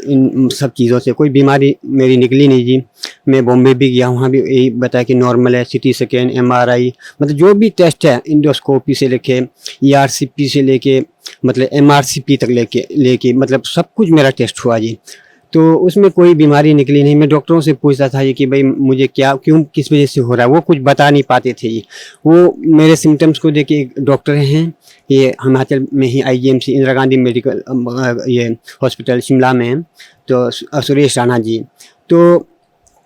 इन सब चीज़ों से। कोई बीमारी मेरी निकली नहीं जी। मैं बॉम्बे भी गया, वहाँ भी यही बताया कि नॉर्मल है, सिटी स्कैन MRI मतलब जो भी टेस्ट है, इंडोस्कोपी से लेके ERCP से लेके मतलब MRCP तक लेके मतलब सब कुछ मेरा टेस्ट हुआ जी। तो उसमें कोई बीमारी निकली नहीं। मैं डॉक्टरों से पूछता था ये कि भाई मुझे क्या क्यों किस वजह से हो रहा है, वो कुछ बता नहीं पाते थे जी। वो मेरे सिम्टम्स को देख के एक डॉक्टर हैं, ये हिमाचल में ही IGMC इंदिरा गांधी मेडिकल ये हॉस्पिटल शिमला में है, तो सुरेश राणा जी, तो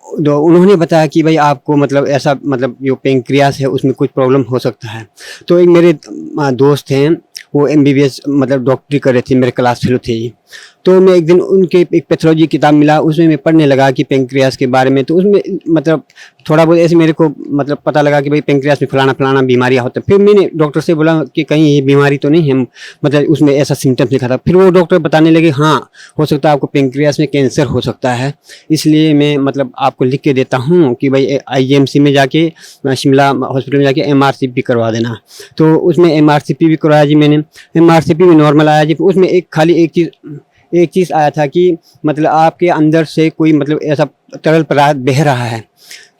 उन्होंने बताया कि भाई आपको मतलब ऐसा मतलब जो पेंक्रियास है उसमें कुछ प्रॉब्लम हो सकता है। तो एक मेरे दोस्त हैं, वो MBBS मतलब डॉक्टरी कर रहे थे, मेरे क्लास फेलो थे। तो मैं एक दिन उनके एक पैथोलॉजी किताब मिला, उसमें मैं पढ़ने लगा कि पेंक्रियास के बारे में। तो उसमें मतलब थोड़ा बहुत ऐसे मेरे को मतलब पता लगा कि भाई पेंक्रियास में फलाना फलाना बीमारियाँ होता है। फिर मैंने डॉक्टर से बोला कि कहीं ये बीमारी तो नहीं है, मतलब उसमें ऐसा सिम्टम्स लिखा था। फिर वो डॉक्टर बताने लगे हाँ हो सकता है आपको पेंक्रियास में कैंसर हो सकता है, इसलिए मैं मतलब आपको लिख के देता हूँ कि भाई IGMC में जाके शिमला हॉस्पिटल में जाके MRCP करवा देना। तो उसमें MRCP भी करवाया जी मैंने। MRCP भी नॉर्मल आया जी। उसमें खाली एक चीज़ आया था कि मतलब आपके अंदर से कोई मतलब ऐसा तरल पदार्थ बह रहा है।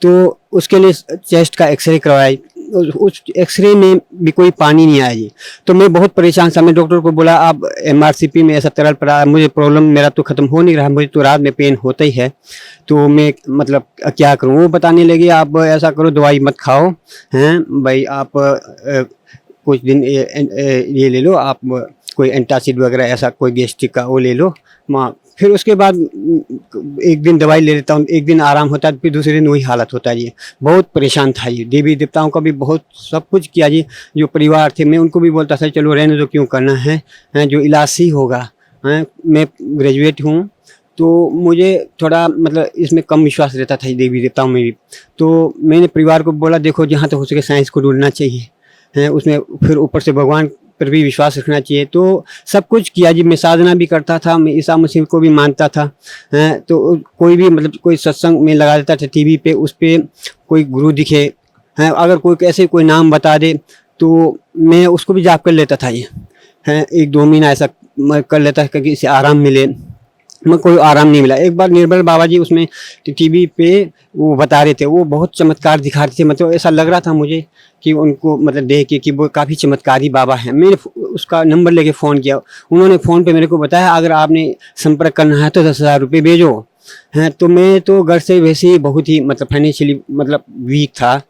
तो उसके लिए चेस्ट का एक्सरे करवाई, उस एक्सरे में भी कोई पानी नहीं आया जी। तो मैं बहुत परेशान था। मैं डॉक्टर को बोला आप MRCP में ऐसा तरल पदार्थ, मुझे प्रॉब्लम मेरा तो ख़त्म हो नहीं रहा, मुझे तो रात में पेन होता ही है, तो मैं मतलब क्या करूँ। वो बताने लगे आप ऐसा करो दवाई मत खाओ हैं भाई, आप कुछ दिन ये ले लो, आप कोई एंटासिड वगैरह ऐसा कोई गैस्ट्रिक का वो ले लो माँ। फिर उसके बाद एक दिन दवाई ले लेता हूँ, एक दिन आराम होता है, फिर दूसरे दिन वही हालत होता है जी। बहुत परेशान था जी। देवी देवताओं का भी बहुत सब कुछ किया जी। जो परिवार थे मैं उनको भी बोलता था चलो रहने दो, क्यों करना है, जो इलाज ही होगा। मैं ग्रेजुएट हूँ तो मुझे थोड़ा मतलब इसमें कम विश्वास रहता था देवी देवताओं में भी। तो मैंने परिवार को बोला देखो जहाँ तक हो सके साइंस को ढूंढना चाहिए है, उसमें फिर ऊपर से भगवान पर भी विश्वास रखना चाहिए। तो सब कुछ किया जी। मैं साधना भी करता था, मैं ईसा मसीह को भी मानता था। तो कोई भी मतलब कोई सत्संग में लगा देता था TV पे, उस पर कोई गुरु दिखे हैं, अगर कोई कैसे कोई नाम बता दे तो मैं उसको भी जाप कर लेता था ये हैं। 1-2 महीना ऐसा मैं कर लेता था कि इसे आराम मिले, मैं कोई आराम नहीं मिला। एक बार निर्मल बाबा जी उसमें TV पे वो बता रहे थे, वो बहुत चमत्कार दिखा रहे थे। मतलब ऐसा लग रहा था मुझे कि उनको मतलब देख के कि वो काफ़ी चमत्कारी बाबा हैं। मैंने उसका नंबर लेके फ़ोन किया, उन्होंने फ़ोन पे मेरे को बताया अगर आपने संपर्क करना है तो 10,000 रुपये भेजो हैं। तो मैं तो घर से वैसे ही बहुत ही मतलब फाइनेंशियली मतलब वीक था,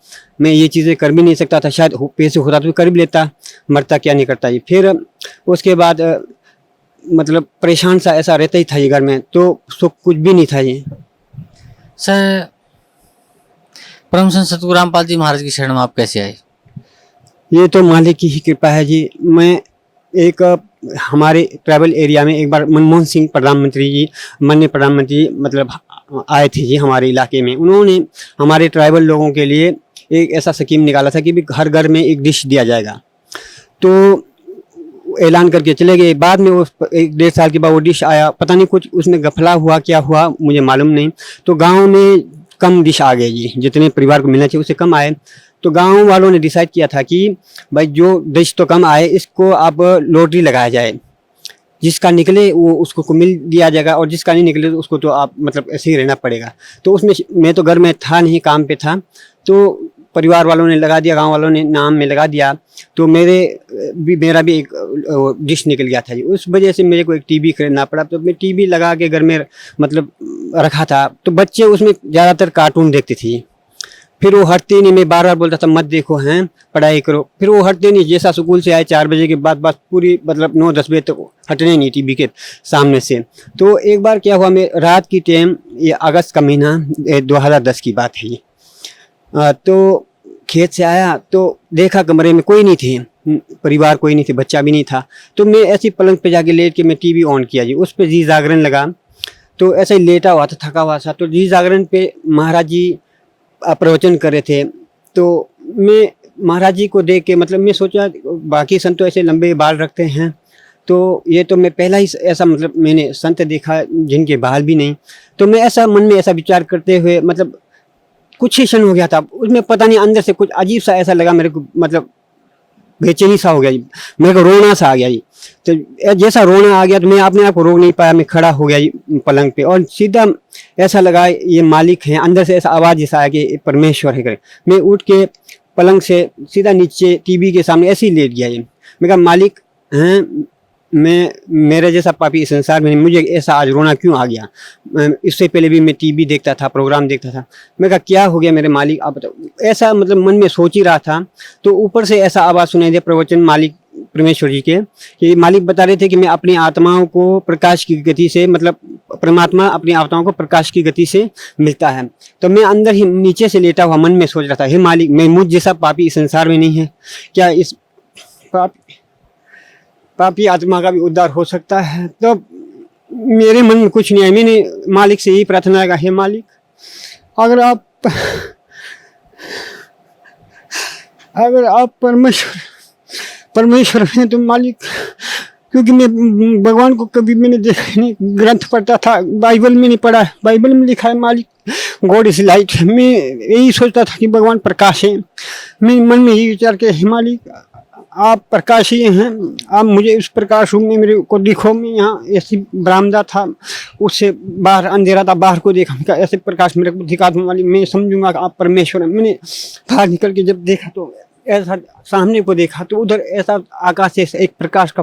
मैं ये चीज़ें कर भी नहीं सकता था। शायद पैसे होता तो कर भी लेता, मरता क्या नहीं करता जी। फिर उसके बाद मतलब परेशान सा ऐसा रहता ही था ये घर में, तो सुख कुछ भी नहीं था ये। सर परम संत सतगुरु रामपाल जी महाराज की शरण में आप कैसे आए? ये तो मालिक की ही कृपा है जी। मैं एक हमारे ट्राइबल एरिया में एक बार मनमोहन सिंह प्रधानमंत्री जी, माननीय प्रधानमंत्री मतलब आए थे जी हमारे इलाके में। उन्होंने हमारे ट्राइबल लोगों के लिए एक ऐसा स्कीम निकाला था कि भी हर घर में एक डिश दिया जाएगा। तो ऐलान करके चले गए। बाद में वो 1-1.5 साल के बाद वो डिश आया, पता नहीं कुछ उसमें गफला हुआ क्या हुआ मुझे मालूम नहीं। तो गांव में कम डिश आ गए जी, जितने परिवार को मिलना चाहिए उससे कम आए। तो गांव वालों ने डिसाइड किया था कि भाई जो डिश तो कम आए इसको अब लॉटरी लगाया जाए, जिसका निकले वो उसको को मिल दिया जाएगा और जिसका नहीं निकले तो उसको तो आप मतलब ऐसे ही रहना पड़ेगा। तो उसमें मैं तो घर में था नहीं, काम पे था, तो परिवार वालों ने लगा दिया, गांव वालों ने नाम में लगा दिया। तो मेरा भी एक डिश निकल गया था जी। उस वजह से मेरे को एक टीवी खरीदना पड़ा। तो मैं टीवी लगा के घर में मतलब रखा था। तो बच्चे उसमें ज़्यादातर कार्टून देखते थे। फिर वो हटते नहीं, मैं बार बार बोलता था मत देखो हैं, पढ़ाई करो। फिर वो हटते नहीं, जैसा स्कूल से आए 4 बजे के बाद बस पूरी मतलब 9-10 बजे तक हटने नहीं टीवी के सामने से। तो एक बार क्या हुआ, मैं रात की टाइम, ये अगस्त का महीना 2010 की बात है ये, तो खेत से आया तो देखा कमरे में कोई नहीं थे, परिवार कोई नहीं थे, बच्चा भी नहीं था। तो मैं ऐसी पलंग पे जाके लेट के मैं टीवी ऑन किया जी। उस पर जी जागरण लगा, तो ऐसे ही लेटा हुआ था, थका हुआ था। तो जी जागरण पे महाराज जी प्रवचन कर रहे थे। तो मैं महाराज जी को देख के मतलब मैं सोचा बाकी संत तो ऐसे लंबे बाल रखते हैं, तो ये तो मैं पहला ही ऐसा मतलब मैंने संत देखा जिनके बाल भी नहीं। तो मैं ऐसा मन में ऐसा विचार करते हुए मतलब कुछ ही क्षण हो गया था, उसमें पता नहीं अंदर से कुछ अजीब सा ऐसा लगा मेरे को, मतलब बेचैनी सा हो गया जी, मेरे को रोना सा आ गया जी। तो जैसा रोना आ गया तो मैं अपने आप को रोक नहीं पाया, मैं खड़ा हो गया जी पलंग पे, और सीधा ऐसा लगा ये मालिक है, अंदर से ऐसा आवाज जैसा आया कि परमेश्वर है। मैं उठ के पलंग से सीधा नीचे टीवी के सामने ऐसे ही लेट गया जी। मैं कहा मालिक हैं, मैं मेरे जैसा पापी इस संसार में नहीं, मुझे ऐसा आज रोना क्यों आ गया? इससे पहले भी मैं टीवी देखता था, प्रोग्राम देखता था। मैं कहा क्या हो गया मेरे मालिक, आप बताओ। ऐसा मतलब मन में सोच ही रहा था, तो ऊपर से ऐसा आवाज़ सुनाई दिया प्रवचन मालिक परमेश्वर जी के, कि मालिक बता रहे थे कि मैं अपनी आत्माओं को प्रकाश की गति से, मतलब परमात्मा अपनी आत्माओं को प्रकाश की गति से मिलता है। तो मैं अंदर ही नीचे से लेटा हुआ मन में सोच रहा था, हे मालिक, मैं मुझ जैसा पापी इस संसार में नहीं है क्या? इस पापी आत्मा का भी उद्धार हो सकता है? तो मेरे मन में कुछ नहीं है, मैंने मालिक से यही प्रार्थना किया, हे मालिक, अगर आप परमेश्वर हैं तो मालिक, क्योंकि मैं भगवान को कभी मैंने देखा नहीं, ग्रंथ पढ़ता था, बाइबल में नहीं पढ़ा, बाइबल में लिखा है मालिक गॉड इज लाइट। मैं यही सोचता था कि भगवान प्रकाश है। मैं मन में यही विचार के, हे मालिक, आप प्रकाश ही हैं, आप मुझे उस प्रकाश रूप में मेरे को दिखो। मैं यहाँ ऐसी बरामदा था, उससे बाहर अंधेरा था, बाहर को देखा, ऐसे प्रकाश मेरे को दिखा दो मालिक, मैं समझूंगा कि आप परमेश्वर हैं। मैंने बाहर निकल के जब देखा तो ऐसा सामने को देखा तो उधर ऐसा आकाश से एक प्रकाश का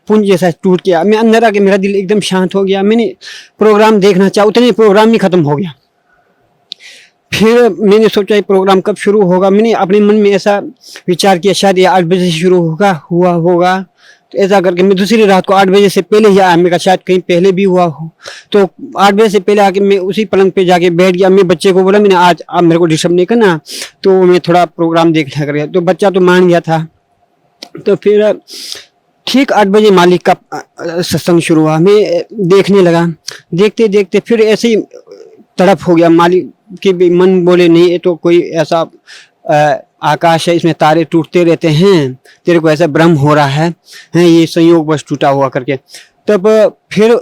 पुंज जैसा टूट गया। मैं अंदर आके मेरा दिल एकदम शांत हो गया। मैंने प्रोग्राम देखना चाहा, उतने प्रोग्राम ही खत्म हो गया। फिर मैंने सोचा ये प्रोग्राम कब शुरू होगा। मैंने अपने मन में ऐसा विचार किया शायद ये 8 बजे से शुरू होगा। तो ऐसा करके मैं दूसरी रात को 8 बजे से पहले ही आया। मैं कहा शायद कहीं पहले भी हुआ हो, तो 8 बजे से पहले आके मैं उसी पलंग पे जाके बैठ गया। मैं बच्चे को बोला, मैंने आज आप मेरे को डिस्टर्ब नहीं करना, तो मैं थोड़ा प्रोग्राम देखना कर गया। तो बच्चा तो मान गया था। तो फिर ठीक 8 बजे मालिक का सत्संग शुरू हुआ। मैं देखने लगा, देखते देखते फिर ऐसे ही तड़प हो गया। मालिक के भी मन बोले, नहीं ये तो कोई ऐसा आकाश है, इसमें तारे टूटते रहते हैं, तेरे को ऐसा भ्रम हो रहा है ये संयोग बस टूटा हुआ करके। तब फिर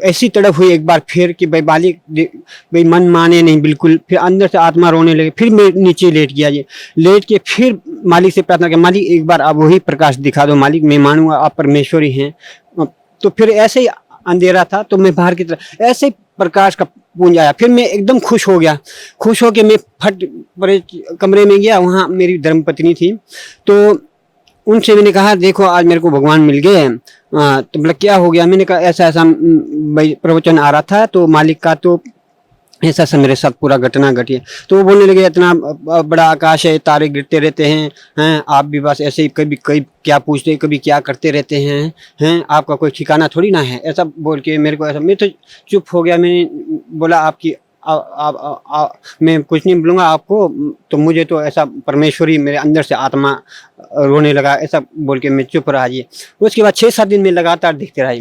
ऐसी तड़प हुई एक बार फिर कि भाई मालिक, भाई मन माने नहीं बिल्कुल। फिर अंदर से आत्मा रोने लगे। फिर मैं नीचे लेट गया जी। लेट के फिर मालिक से प्रार्थना किया, मालिक एक बार आप वही प्रकाश दिखा दो मालिक, मैं मानूंगा आप परमेश्वर ही हैं। तो फिर ऐसे ही अंधेरा था, तो मैं बाहर की तरफ ऐसे प्रकाश का पुंज आया। फिर मैं एकदम खुश हो गया। खुश होके मैं फट परे कमरे में गया। वहाँ मेरी धर्मपत्नी थी, तो उनसे मैंने कहा, देखो आज मेरे को भगवान मिल गए। तो बोला क्या हो गया? मैंने कहा ऐसा ऐसा प्रवचन आ रहा था, तो मालिक का, तो ऐसा ऐसा मेरे साथ पूरा घटना घटी। तो वो बोलने लगे, इतना बड़ा आकाश है, तारे गिरते रहते हैं, आप भी बस ऐसे ही कभी क्या पूछते, कभी क्या करते रहते हैं, आपका कोई ठिकाना थोड़ी ना है। ऐसा बोल के मेरे को ऐसा, मैं तो चुप हो गया। मैंने बोला आपकी मैं कुछ नहीं बोलूँगा आपको, तो मुझे तो ऐसा परमेश्वरी मेरे अंदर से आत्मा रोने लगा। ऐसा बोल के मैं चुप रहा जी। उसके बाद 6-7 दिन में लगातार दिखते रहा।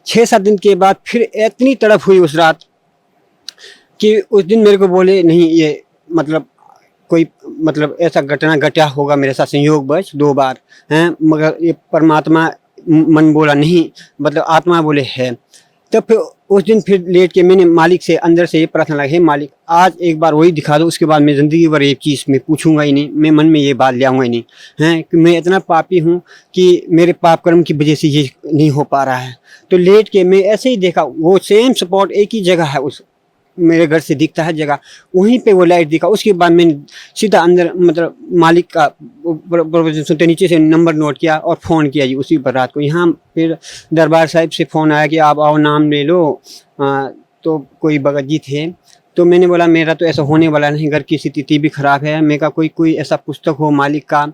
6-7 दिन के बाद फिर इतनी तड़प हुई उस रात कि उस दिन मेरे को बोले, नहीं ये मतलब कोई मतलब ऐसा घटना घटा होगा मेरे साथ संयोगवश 2 बार हैं, मगर ये परमात्मा मन बोला नहीं, मतलब आत्मा बोले है। तब फिर उस दिन फिर लेट के मैंने मालिक से अंदर से ये प्रार्थना लगी, मालिक आज एक बार वही दिखा दो, उसके बाद मैं ज़िंदगी भर एक चीज़ में पूछूंगा ही नहीं, मैं मन में ये बात ले आऊँगा ही नहीं हैं कि मैं इतना पापी हूँ कि मेरे पाप कर्म की वजह से ये नहीं हो पा रहा है। तो लेट के मैं ऐसे ही देखा, वो सेम स्पॉट एक ही जगह है, उस मेरे घर से दिखता है जगह, वहीं पे वो लाइट दिखा। उसके बाद मैंने सीधा अंदर मतलब मालिक का प्रवचन सुनते नीचे से नंबर नोट किया और फ़ोन किया जी उसी पर रात को। यहाँ फिर दरबार साहिब से फ़ोन आया कि आप आओ नाम ले लो। तो कोई भगत जी थे, तो मैंने बोला मेरा तो ऐसा होने वाला नहीं, घर की स्थिति भी ख़राब है। मैं कहा कोई ऐसा पुस्तक हो मालिक का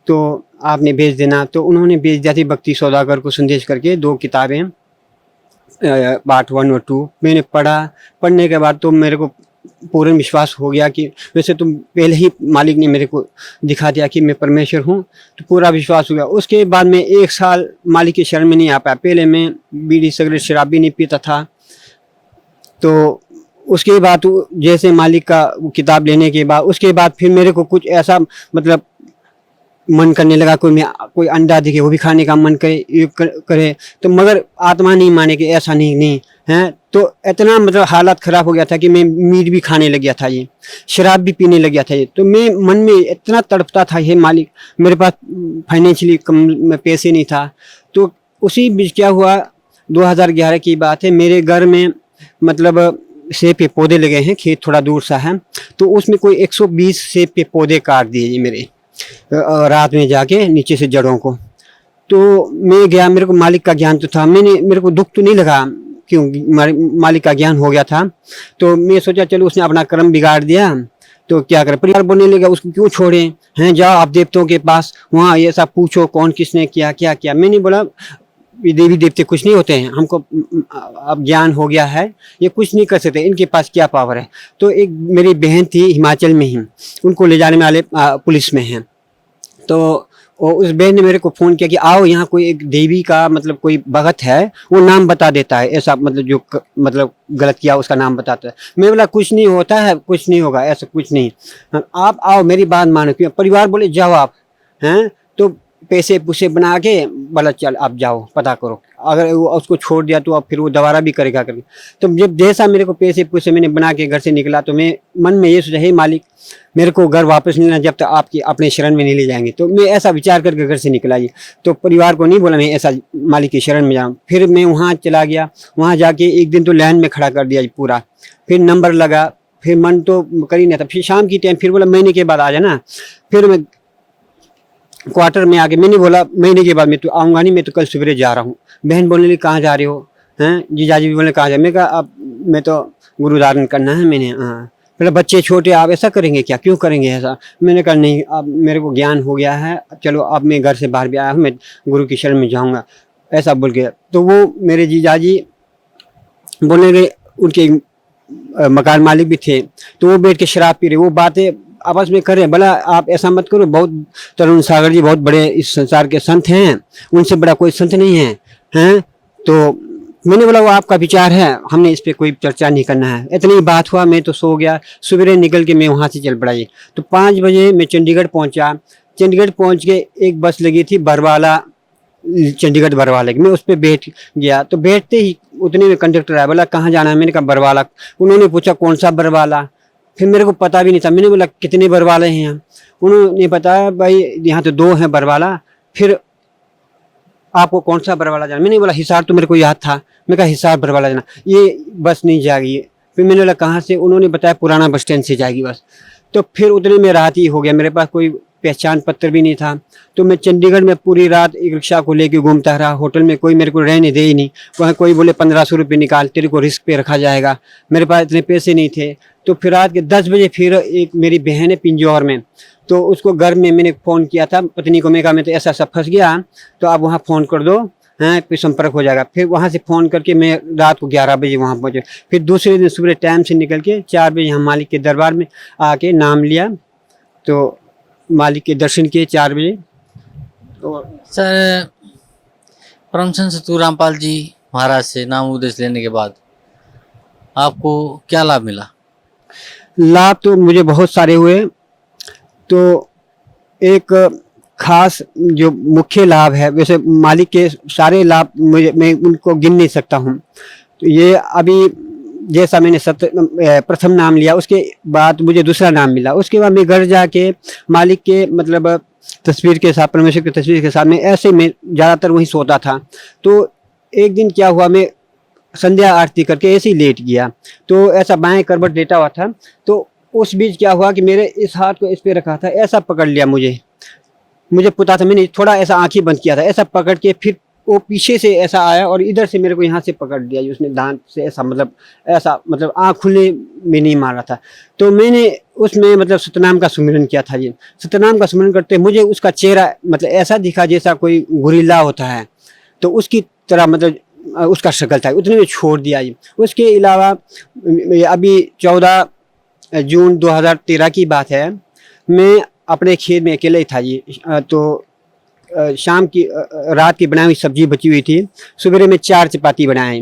तो आपने भेज देना। तो उन्होंने भेज दिया थी भक्ति सौदागर को संदेश करके 2 किताबें, पार्ट 1 और 2 मैंने पढ़ने के बाद तो मेरे को पूर्ण विश्वास हो गया कि वैसे तो पहले ही मालिक ने मेरे को दिखा दिया कि मैं परमेश्वर हूँ, तो पूरा विश्वास हो गया। उसके बाद मैं 1 साल मालिक की शरण में नहीं आ पाया। पहले मैं बीड़ी सिगरेट शराब भी नहीं पीता था। तो उसके बाद जैसे मालिक का किताब लेने के बाद उसके बाद फिर मेरे को कुछ ऐसा मतलब मन करने लगा, कोई अंडा दिखे वो भी खाने का मन करे तो मगर आत्मा नहीं माने कि ऐसा नहीं है। तो इतना मतलब हालत ख़राब हो गया था कि मैं मीट भी खाने लग गया था, ये शराब भी पीने लग गया था ये। तो मैं मन में इतना तड़पता था, हे मालिक मेरे पास फाइनेंशियली कम में पैसे नहीं था। तो उसी बीच क्या हुआ, 2011 की बात है, मेरे घर में मतलब सेब के पौधे लगे हैं, खेत थोड़ा दूर सा है, तो उसमें कोई 120 सेब के पौधे काट दिए ये मेरे रात में जाके नीचे से जड़ों को। तो मैं गया, मेरे को मालिक का ज्ञान तो था, मेरे को दुख तो नहीं लगा क्योंकि मालिक का ज्ञान हो गया था। तो मैं सोचा चलो उसने अपना कर्म बिगाड़ दिया तो क्या करे, परिवार बोलने लगा उसको क्यों छोड़े हैं, जाओ आप देवताओं के पास, वहाँ ये सब पूछो कौन किसने किया क्या किया। मैंने बोला ये देवी देवते कुछ नहीं होते हैं, हमको अब ज्ञान हो गया है, ये कुछ नहीं कर सकते, इनके पास क्या पावर है। तो एक मेरी बहन थी हिमाचल में ही, उनको ले जाने वाले पुलिस में हैं। तो उस बहन ने मेरे को फ़ोन किया कि आओ यहाँ कोई एक देवी का मतलब कोई भगत है, वो नाम बता देता है, ऐसा मतलब जो मतलब गलत किया उसका नाम बताता है। मैं बोला कुछ नहीं होता है, कुछ नहीं होगा, ऐसा कुछ नहीं, आप आओ मेरी बात मानो। क्यों, परिवार बोले जाओ आप हैं, तो पैसे पुसे बना के बोला चल आप जाओ पता करो, अगर वो उसको छोड़ दिया तो अब फिर वो दोबारा भी करेगा करके। तो जब जैसा मेरे को पैसे पुसे मैंने बना के घर से निकला, तो मैं मन में ये सोचा, हे मालिक मेरे को घर वापस नहीं लेना जब तक आपकी अपने शरण में नहीं ले जाएंगे। तो मैं ऐसा विचार करके घर से निकला जी। तो परिवार को नहीं बोला मैं ऐसा मालिक की शरण में जाऊँ। फिर मैं वहाँ चला गया, वहाँ जाके एक दिन तो लाइन में खड़ा कर दिया जी पूरा, फिर नंबर लगा, फिर मन तो कर ही नहीं था। फिर शाम की टाइम फिर बोला महीने के बाद आ जाना। फिर मैं क्वार्टर में आके मैंने बोला महीने के बाद मैं तो आऊँगा नहीं, मैं तो कल सवेरे जा रहा हूँ। बहन बोलने लगी कहाँ जा रहे हो हैं, जीजाजी भी बोले कहाँ जा, मैं कहा अब मैं तो गुरु धारण करना है मैंने। हाँ, बोला बच्चे छोटे आप ऐसा करेंगे क्या, क्यों करेंगे ऐसा। मैंने कहा नहीं, अब मेरे को ज्ञान हो गया है, चलो अब मैं घर से बाहर भी आया हूँ, मैं गुरु की शरण में जाऊँगा, ऐसा बोल गया। तो वो मेरे जीजाजी बोलने लगे, उनके मकान मालिक भी थे, तो वो बैठ के शराब पी रहे, वो बातें आपस में कर रहे हैं। बोला आप ऐसा मत करो, बहुत तरुण सागर जी बहुत बड़े इस संसार के संत हैं, उनसे बड़ा कोई संत नहीं है हैं। तो मैंने बोला वो आपका विचार है, हमने इस पे कोई चर्चा नहीं करना है। इतनी बात हुआ, मैं तो सो गया। सवेरे निकल के मैं वहाँ से चल पड़ा। ये तो 5 बजे मैं चंडीगढ़ पहुँचा। चंडीगढ़ पहुँच के एक बस लगी थी बरवाला, चंडीगढ़ बरवाला की, मैं उस पर बैठ गया। तो बैठते ही उतने में कंडक्टर आया, बोला कहाँ जाना है, मैंने कहा बरवाला। उन्होंने पूछा कौन सा बरवाला, फिर मेरे को पता भी नहीं था। मैंने बोला कितने बरवाले हैं यहाँ, उन्होंने बताया भाई यहाँ तो 2 हैं बरवाला, फिर आपको कौन सा बरवाला जाना। मैंने बोला हिसार, तो मेरे को याद था, मैं कहा हिसार बरवाला जाना, ये बस नहीं जाएगी। फिर मैंने बोला कहाँ से, उन्होंने बताया पुराना बस स्टैंड से जाएगी बस। तो फिर उतने में रात ही हो गया, मेरे पास कोई पहचान पत्र भी नहीं था। तो मैं चंडीगढ़ में पूरी रात एक रिक्शा को लेके घूमता रहा। होटल में कोई मेरे को रहने दे ही नहीं, वहाँ कोई बोले 1500 रुपये निकाल, तेरे को रिस्क पे रखा जाएगा। मेरे पास इतने पैसे नहीं थे। तो फिर रात के 10 बजे फिर एक मेरी बहन है पिंजौर में, तो उसको घर में मैंने फ़ोन किया था पत्नी को, मैं कहा मैं तो ऐसा सब फंस गया, तो आप वहाँ फ़ोन कर दो हैं, फिर संपर्क हो जाएगा। फिर वहाँ से फ़ोन करके मैं रात को 11 बजे वहाँ पहुँचे। फिर दूसरे दिन सुबह टाइम से निकल के 4 बजे हम मालिक के दरबार में आके नाम लिया, तो मालिक के दर्शन किए 4 बजे। तो सर परम संत सतगुरु रामपाल जी महाराज से नाम उपदेश लेने के बाद आपको क्या लाभ मिला? लाभ तो मुझे बहुत सारे हुए। तो एक खास जो मुख्य लाभ है, वैसे मालिक के सारे लाभ मुझे मैं उनको गिन नहीं सकता हूँ। तो ये अभी जैसा मैंने प्रथम नाम लिया, उसके बाद मुझे दूसरा नाम मिला। उसके बाद मैं घर जाके मालिक के मतलब तस्वीर के साथ, परमेश्वर की तस्वीर के साथ में ऐसे मैं ज़्यादातर वहीं सोता था। तो एक दिन क्या हुआ, मैं संध्या आरती करके ऐसे ही लेट गया, तो ऐसा बाएं करवट लेटा हुआ था। तो उस बीच क्या हुआ कि मेरे इस हाथ को इस पे रखा था, ऐसा पकड़ लिया मुझे पता था, मैंने थोड़ा ऐसा आंखें बंद किया था, ऐसा पकड़ के फिर वो पीछे से ऐसा आया और इधर से मेरे को यहाँ से पकड़ लिया जी उसने, दांत से ऐसा मतलब आँख खुलने में नहीं मारा था। तो मैंने उसमें मतलब सतनाम का सुमिरन किया था जी। सतनाम का सुमिरन करते मुझे उसका चेहरा मतलब ऐसा दिखा जैसा कोई गुरिल्ला होता है, तो उसकी तरह मतलब उसका शक्ल था, उतने में छोड़ दिया जी। उसके अलावा अभी 14 जून 2013 की बात है, मैं अपने खेत में अकेले ही था जी। तो शाम की रात की बनाई हुई सब्जी बची हुई थी, सवेरे में 4 चपाती बनाए।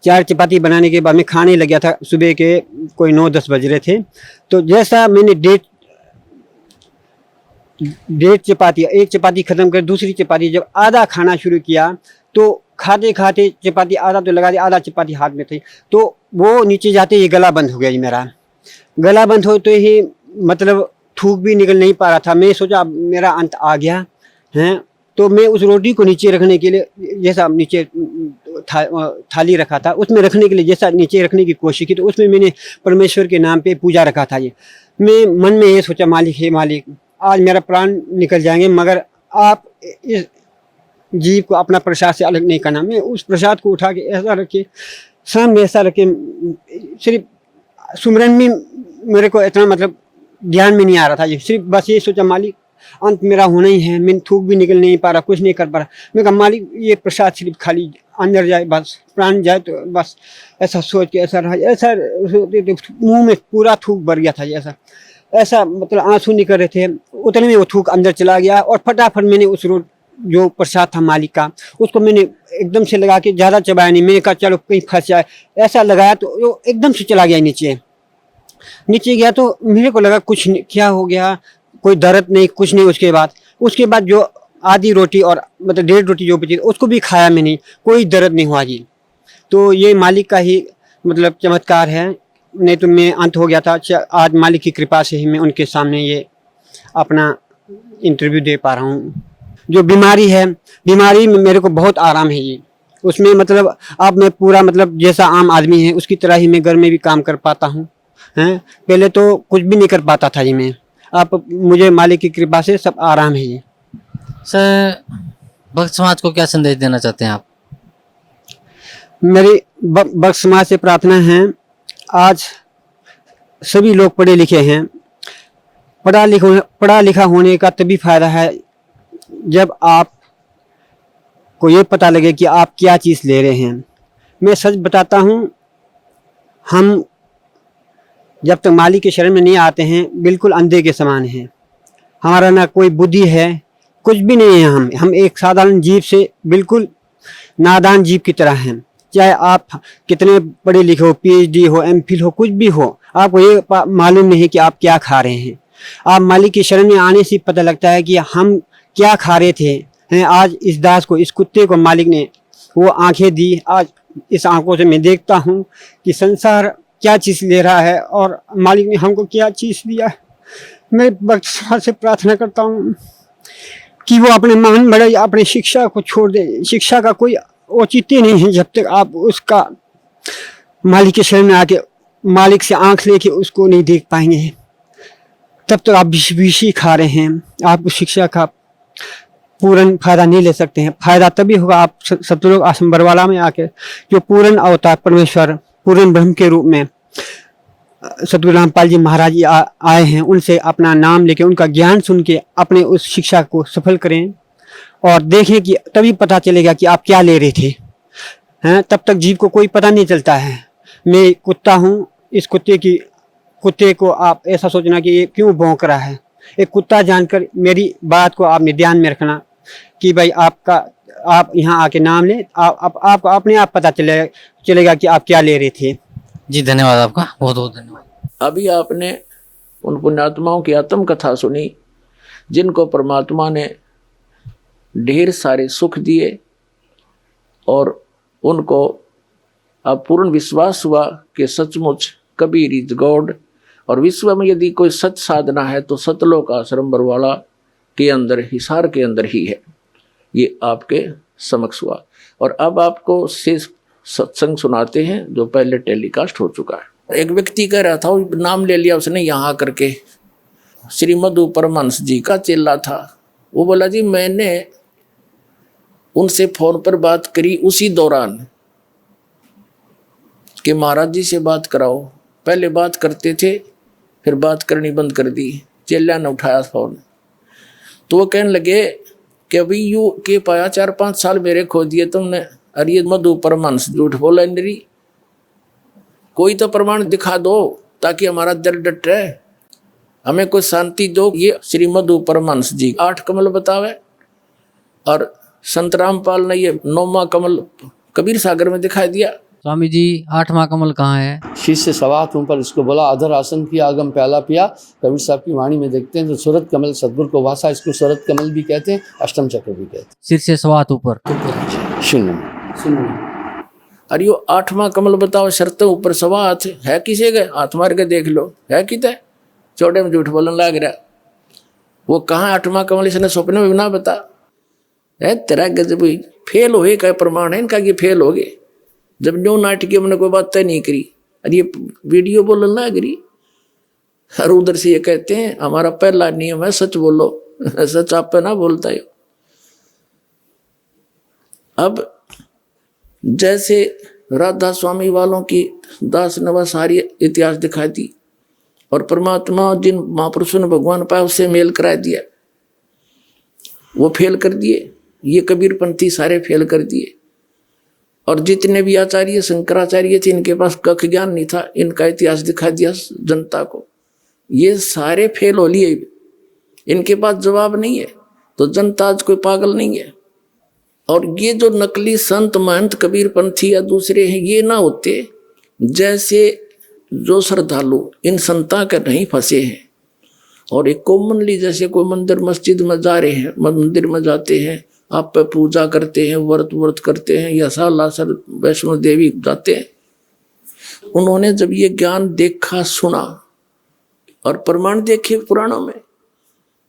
4 चपाती बनाने के बाद मैं खाने लग गया था, सुबह के कोई 9-10 बज रहे थे। तो जैसा मैंने डेढ़ चपाती, एक चपाती खत्म कर दूसरी चपाती जब आधा खाना शुरू किया, तो खाते खाते चपाती आधा तो लगा दी, आधा चपाती हाथ में थी, तो वो नीचे जाते ही गला बंद हो गया जी मेरा। गला बंद हो तो ही मतलब थूक भी निकल नहीं पा रहा था। मैं सोचा अब मेरा अंत आ गया है, तो मैं उस रोटी को नीचे रखने के लिए, जैसा नीचे थाली रखा था उसमें रखने के लिए जैसा नीचे रखने की कोशिश की, तो उसमें मैंने परमेश्वर के नाम पे पूजा रखा था। ये मैं मन में ये सोचा, मालिक हे मालिक, आज मेरा प्राण निकल जाएंगे मगर आप इस जीव को अपना प्रसाद से अलग नहीं करना। मैं उस प्रसाद को उठा के ऐसा रखे, सामने ऐसा रखे, सिर्फ सुमरन में मेरे को इतना मतलब ध्यान में नहीं आ रहा था। ये सिर्फ बस ये सोचा, मालिक अंत मेरा होना ही है, मैं थूक भी निकल नहीं पा रहा, कुछ नहीं कर पा रहा। मैं कहा मालिक ये प्रसाद सिर्फ खाली अंदर जाए, बस प्राण जाए, तो बस ऐसा सोच के ऐसा रहा। ऐसा मुंह में पूरा थूक भर गया था, ऐसा मतलब आंसू निकल रहे थे। उतने में वो थूक अंदर चला गया और फटाफट मैंने उस रोट जो प्रसाद था मालिक का, उसको मैंने एकदम से लगा के, ज़्यादा चबाया नहीं। मैंने कहा चलो कहीं फंस जाए, ऐसा लगाया तो वो एकदम से चला गया नीचे। नीचे गया तो मेरे को लगा कुछ क्या हो गया, कोई दर्द नहीं, कुछ नहीं। उसके बाद जो आधी रोटी और मतलब 1.5 रोटी जो बची उसको भी खाया मैंने, कोई दर्द नहीं हुआ जी। तो ये मालिक का ही मतलब चमत्कार है, नहीं तो मैं अंत हो गया था। आज मालिक की कृपा से ही मैं उनके सामने ये अपना इंटरव्यू दे पा रहा हूँ। जो बीमारी है, बीमारी में मेरे को बहुत आराम है जी। उसमें मतलब अब मैं पूरा मतलब जैसा आम आदमी है उसकी तरह ही मैं घर में भी काम कर पाता हूँ हैं। पहले तो कुछ भी नहीं कर पाता था जी मैं, अब मुझे मालिक की कृपा से सब आराम है जी। सर, भक्त समाज को क्या संदेश देना चाहते हैं आप? मेरी भक्त समाज से प्रार्थना है, आज सभी लोग पढ़े लिखे हैं। पढ़ा लिखा होने का तभी फायदा है जब आप को ये पता लगे कि आप क्या चीज़ ले रहे हैं। मैं सच बताता हूँ, हम जब तक मालिक के शरण में नहीं आते हैं बिल्कुल अंधे के समान हैं। हमारा ना कोई बुद्धि है, कुछ भी नहीं है। हम एक साधारण जीव से बिल्कुल नादान जीव की तरह हैं। चाहे आप कितने पढ़े लिखे हो, PhD हो, MPhil हो, कुछ भी हो, आपको ये मालूम नहीं कि आप क्या खा रहे हैं। आप मालिक की शरण में आने से पता लगता है कि हम क्या खा रहे थे। हैं आज इस दास को, इस कुत्ते को मालिक ने वो आंखें दी। आज इस आंखों से मैं देखता हूँ कि संसार क्या चीज़ ले रहा है और मालिक ने हमको क्या चीज़ दिया है। मैं भक्त समाज से प्रार्थना करता हूँ कि वो अपने मान बढ़े, अपने शिक्षा को छोड़ दे। शिक्षा का कोई औचित्य नहीं है जब तक आप उसका मालिक के शरण में आके मालिक से आंख लेके उसको नहीं देख पाएंगे, तब तक आप विष ही खा रहे हैं। आप उस शिक्षा का पूर्ण फायदा नहीं ले सकते हैं। फायदा तभी होगा आप सतलोक आश्रम बरवाला में आके, जो पूर्ण अवतार परमेश्वर पूर्ण ब्रह्म के रूप में सतगुरु रामपाल जी महाराज जी आए हैं, उनसे अपना नाम लेके उनका ज्ञान सुन के अपने उस शिक्षा को सफल करें और देखें कि तभी पता चलेगा कि आप क्या ले रहे थे। हैं तब तक जीव को कोई पता नहीं चलता है। मैं कुत्ता हूँ, इस कुत्ते को आप ऐसा सोचना कि ये क्यों भौंक रहा है। एक कुत्ता जानकर मेरी बात को आपने ध्यान में रखना कि भाई आप यहाँ आके नाम लें, आपको अपने आप पता चलेगा कि आप क्या ले रहे थे। जी धन्यवाद आपका, बहुत बहुत धन्यवाद। अभी आपने उन पुण्यात्माओं की आत्म कथा सुनी जिनको परमात्मा ने ढेर सारे सुख दिए और उनको अब पूर्ण विश्वास हुआ कि सचमुच कबीर इज गॉड। और विश्व में यदि कोई सच साधना है तो सतलोक आश्रम बरवाला के अंदर, हिसार के अंदर ही है। ये आपके समक्ष हुआ और अब आपको शेष सत्संग सुनाते हैं जो पहले टेलीकास्ट हो चुका है। एक व्यक्ति कह रहा था, नाम ले लिया उसने यहाँ करके, श्री मधु परमहंस जी का चेला था। वो बोला जी मैंने उनसे फोन पर बात करी उसी दौरान कि महाराज जी से बात कराओ। पहले बात करते थे फिर बात करनी बंद कर दी। चेला ने उठाया फोन तो वो कहने लगे कि अभी यू के पाया 4-5 साल मेरे खो दिए तुमने। अरे ये मधु परमहंस झूठ बोला नहीं, कोई तो प्रमाण दिखा दो ताकि हमारा दिल डट रहे, हमें कोई शांति दो। ये श्री मधु परमहंस जी 8 कमल बतावे और संत रामपाल ने ये 9वां कमल कबीर सागर में दिखाई दिया। स्वामी जी 8वां कमल कहाँ है? शीश से सवा हाथ ऊपर इसको बोला, अधर आसन किया, आगम प्याला पिया। कबीर साहब की वाणी में देखते हैं तो सूरत कमल सदगुरु को वासा, इसको सूरत कमल भी कहते हैं, अष्टम चक्र भी कहते हैं। सिर से सवा हाथ ऊपर, शून्य में सुनो। अरे यो 8वां कमल बताओ, शर्तों ऊपर सवा हाथ है, किसे गए हाथ मार के देख लो, है किते चौड़े में झूठ बोलने लग रहा। वो कहाँ 8वां कमल, इसने सपने में भी ना बता है। तेरा गजब फेल हो का प्रमाण है इनका कि फेल हो गए, जब न्यू नाटकीय मैंने कोई बात तय नहीं करी। अरे ये वीडियो बोलने लग रही, और उधर से ये कहते हैं हमारा पहला नियम है सच बोलो, सच आप पे ना बोलता है। अब जैसे राधा स्वामी वालों की दास नवा सारी इतिहास दिखा दी, और परमात्मा जिन महापुरुषों ने भगवान पाया उससे मेल करा दिया, वो फेल कर दिए। ये कबीरपंथी सारे फेल कर दिए। और जितने भी आचार्य शंकराचार्य थे इनके पास कख ज्ञान नहीं था, इनका इतिहास दिखा दिया जनता को, ये सारे फेल हो लिए। इनके पास जवाब नहीं है, तो जनता आज कोई पागल नहीं है। और ये जो नकली संत महंत कबीरपंथी या दूसरे हैं, ये ना होते, जैसे जो श्रद्धालु इन संता के नहीं फंसे हैं और एक कॉमनली जैसे कोई मंदिर मस्जिद में जा रहे हैं, मंदिर में जाते हैं, आप पे पूजा करते हैं, व्रत करते हैं, या सालासर वैष्णो देवी जाते हैं, उन्होंने जब ये ज्ञान देखा सुना और प्रमाण देखे पुराणों में,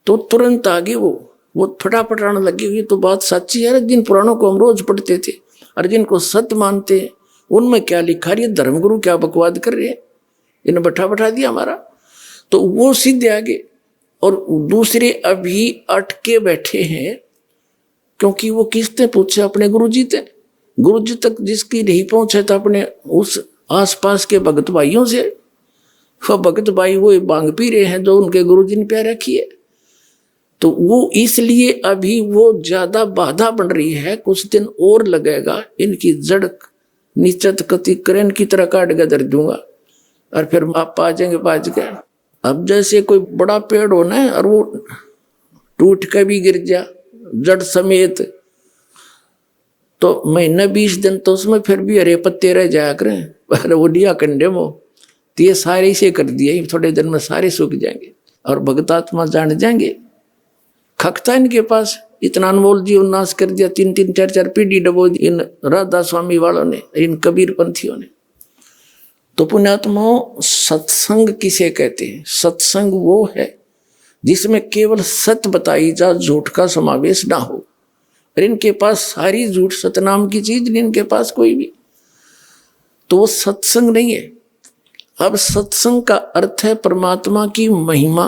तो तुरंत आगे वो फटाफट आने लगी। ये तो बात सच्ची है, जिन पुराणों को हम रोज पढ़ते थे और जिनको सत्य मानते हैं उनमें क्या लिखा रही है, धर्मगुरु क्या बकवाद कर रहे हैं, इन्हें बैठा दिया हमारा। तो वो सीधे आगे, और दूसरे अभी अटके बैठे हैं, क्योंकि वो किसने पूछे, अपने गुरुजी तक जिसकी नहीं पहुंचे तो अपने उस आसपास के भगत भाइयों से। वो भगत भाई वो बांग पी रहे हैं जो उनके गुरुजी ने प्यार रखी है, तो वो इसलिए अभी वो ज्यादा बाधा बन रही है। कुछ दिन और लगेगा, इनकी जड़ निश्चित कति करेन की तरह काट के धर दूंगा, और फिर आप पा जाएंगे बाज के। अब जैसे कोई बड़ा पेड़ होना है और वो टूट के भी गिर जा जड़ समेत, तो महीना 20 दिन तो उसमें फिर भी हरे पत्ते रह जाया करें, पर वो दिया कंडे में, तो ये सारे से कर दिए, थोड़े दिन में सारे सूख जाएंगे और भगतात्मा जान जाएंगे। खकता इनके पास इतना अनमोल जीवन नाश कर दिया, 3-3 4-4 पीढ़ी डबो इन राधा स्वामी वालों ने, इन कबीर पंथियों ने। तो पुण्यात्माओं, सत्संग किसे कहते हैं? सत्संग वो है जिसमें केवल सत्य बताई जा, झूठ का समावेश ना हो। और इनके पास सारी झूठ, सतनाम की चीज नहीं इनके पास कोई भी, तो वो सत्संग नहीं है। अब सत्संग का अर्थ है परमात्मा की महिमा,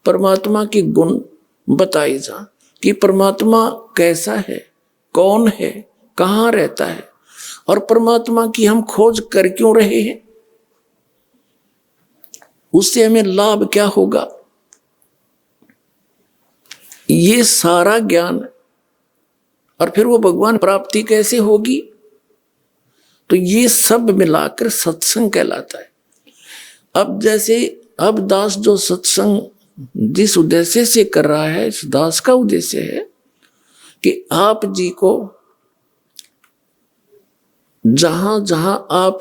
परमात्मा की गुण बताई जा, कि परमात्मा कैसा है, कौन है, कहाँ रहता है, और परमात्मा की हम खोज कर क्यों रहे हैं, उससे हमें लाभ क्या होगा, ये सारा ज्ञान। और फिर वो भगवान प्राप्ति कैसे होगी, तो ये सब मिलाकर सत्संग कहलाता है। अब जैसे अब दास जो सत्संग जिस उद्देश्य से कर रहा है, इस दास का उद्देश्य है कि आप जी को जहां जहां आप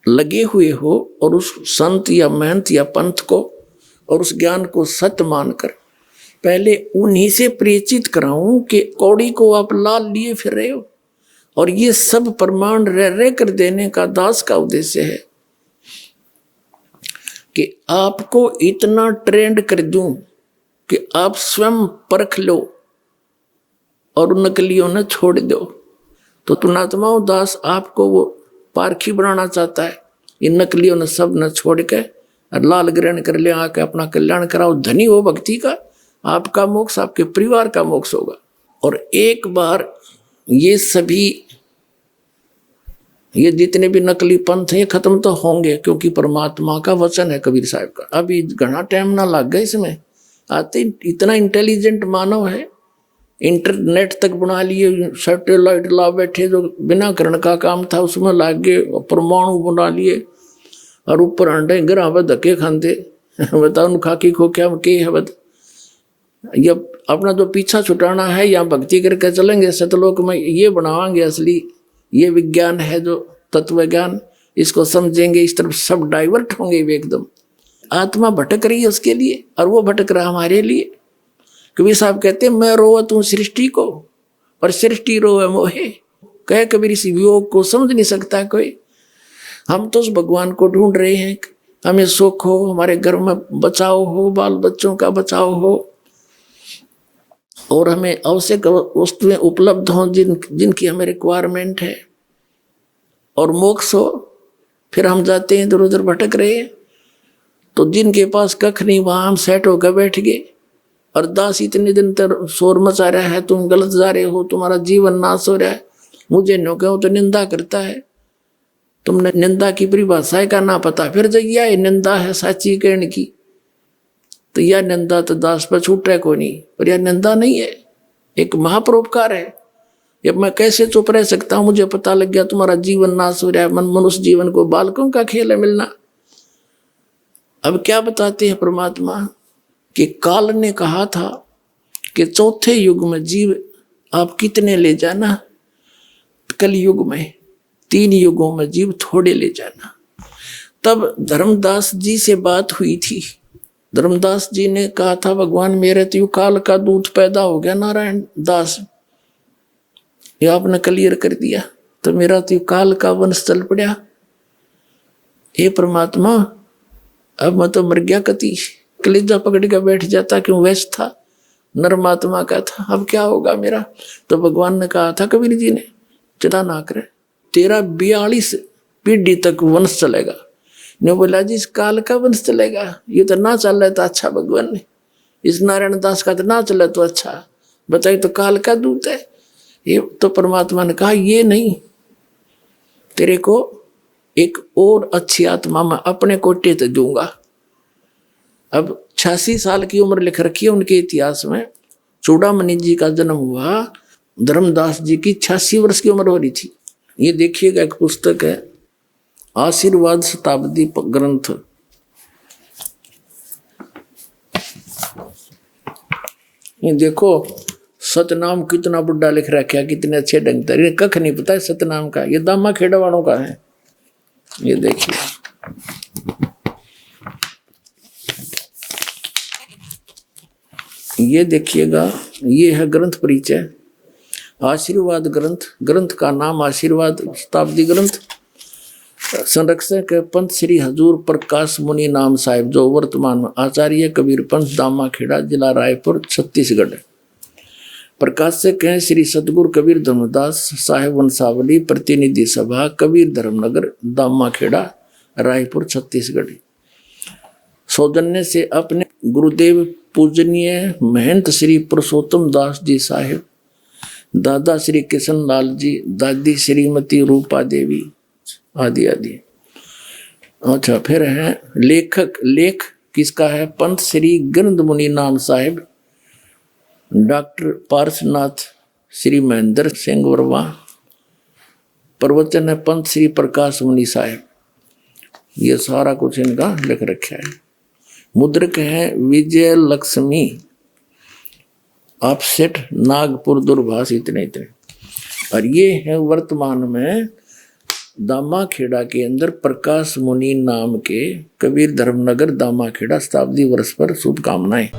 लगे हुए हो और उस संत या महंत या पंथ को और उस ज्ञान को सत्य मानकर पहले उन्हीं से परिचित कराऊं कि कौड़ी को आप लाल लिए फिर रहे हो, और ये सब प्रमाण रह कर देने का दास का उद्देश्य है कि आपको इतना ट्रेंड कर दूं कि आप स्वयं परख लो और नकलियों ने छोड़ दो। तो पुण्यात्माओं, दास आपको वो पारखी बनाना चाहता है, इन नकलियों ने सब न छोड़ के और लाल ग्रहण कर ले, आके अपना कल्याण कराओ, धनी हो भक्ति का, आपका मोक्ष आपके परिवार का मोक्ष होगा। और एक बार ये सभी ये जितने भी नकली पंथ हैं ये खत्म तो होंगे, क्योंकि परमात्मा का वचन है कबीर साहब का। अभी घना टाइम ना लग गया इसमें, आते इतना इंटेलिजेंट मानव है, इंटरनेट तक बना लिए, सैटेलाइट ला बैठे, जो बिना करण का काम था उसमें लाग गए, परमाणु बना लिए और ऊपर अंडे गिरा हुआ धक्के खाते बताओ खाकी खो क्या के है बता। ये अपना जो पीछा छुटाना है, या भक्ति करके चलेंगे सतलोक में, ये बनावांगे असली, ये विज्ञान है जो तत्व ज्ञान, इसको समझेंगे, इस तरफ सब डाइवर्ट होंगे एकदम। आत्मा भटक रही है उसके लिए और वो भटक रहा हमारे लिए। कबीर साहब कहते हैं मैं रोवत हूँ सृष्टि को, और सृष्टि रोवे मोहे, कह कबीर इस वियोग को समझ नहीं सकता कोई। हम तो उस भगवान को ढूंढ रहे हैं, हमें सुख हो, हमारे घर में बचाव हो, बाल बच्चों का बचाव हो, और हमें आवश्यक वस्तुएं उपलब्ध हों जिनकी हमें रिक्वायरमेंट है, और मोक्ष हो। फिर हम जाते हैं इधर उधर भटक रहे हैं, तो जिनके पास कख नहीं वहां हम सेट होकर बैठ गए। और दास इतने दिन तक शोर मचा रहा है, तुम गलत जा रहे हो, तुम्हारा जीवन नाश हो रहा है, मुझे न कहो तो निंदा करता है। तुमने निंदा की परिभाषा का ना पता, फिर जब यह निंदा है साची कहने की, तो यह निंदा तो दास पर छूटे को नहीं, पर यह निंदा नहीं है, एक महापरोपकार है। अब मैं कैसे चुप रह सकता हूं, मुझे पता लग गया तुम्हारा जीवन नाश हो रहा है। मनुष्य जीवन को बालकों का खेल है मिलना। अब क्या बताते हैं परमात्मा कि काल ने कहा था कि चौथे युग में जीव आप कितने ले जाना, कल युग में 3 युगों में जीव थोड़े ले जाना। तब धर्मदास जी से बात हुई थी। धर्मदास जी ने कहा था भगवान मेरे तो काल का दूत पैदा हो गया नारायण दास, ये आपने क्लियर कर दिया, तो मेरा तो काल का वंश चल पड़ा। हे परमात्मा अब मैं तो मर गया, कति कलेजा पकड़ के बैठ जाता, क्यों वैस था नरमात्मा का था, अब क्या होगा मेरा। तो भगवान ने कहा था कबीर जी ने, चिंता ना करे, तेरा 42 पीढ़ी तक वंश चलेगा। ने बोला जी इस काल का वंश चलेगा, ये तो ना चल रहा था अच्छा भगवान ने, इस नारायण दास का तो ना चला तो अच्छा, बताइए तो काल का दूत है ये। तो परमात्मा ने कहा ये नहीं, तेरे को एक और अच्छी आत्मा में अपने कोटे तो दूंगा। अब 86 साल की उम्र लिख रखी है उनके इतिहास में। चूड़ामणि जी का जन्म हुआ, धर्मदास जी की 86 वर्ष की उम्र हो रही थी। ये देखिएगा एक पुस्तक है आशीर्वाद शताब्दी ग्रंथ, ये देखो सतनाम कितना बुढ़ा लिख रखा है, कितने अच्छे ढंग से, कख नहीं पता है सतनाम का, ये दामा खेड़ा वालों का है। ये देखिए ये देखिएगा, ये है ग्रंथ परिचय आशीर्वाद ग्रंथ। ग्रंथ का नाम आशीर्वाद शताब्दी ग्रंथ। संरक्षक है पंत श्री हजूर प्रकाश मुनि नाम साहिब, जो वर्तमान में आचार्य कबीर पंथ दामा खेड़ा जिला रायपुर छत्तीसगढ़। प्रकाशक हैं श्री सतगुरु कबीर धर्मदास साहेब वंशावली, प्रतिनिधि सभा कबीर धर्मनगर दामा खेड़ा रायपुर छत्तीसगढ़। सौजन्य से अपने गुरुदेव पूजनीय महंत श्री पुरुषोत्तम दास जी साहेब, दादा श्री किशन लाल जी, दादी श्रीमती रूपा देवी आदि आदि। अच्छा फिर है लेखक, लेख किसका है, पंत श्री गिरंद मुनि नाम साहेब, डॉक्टर पार्शनाथ श्री महेंद्र सिंह वर्मा। प्रवचन है पंत श्री प्रकाश मुनि साहेब। ये सारा कुछ इनका लिख रखा है। मुद्रक है विजय लक्ष्मी ऑफसेट नागपुर दूरभाष, इतने इतने। और ये है वर्तमान में दामा खेड़ा के अंदर प्रकाश मुनि नाम के कबीर धर्मनगर दामा खेड़ा शताब्दी वर्ष पर शुभकामनाएं।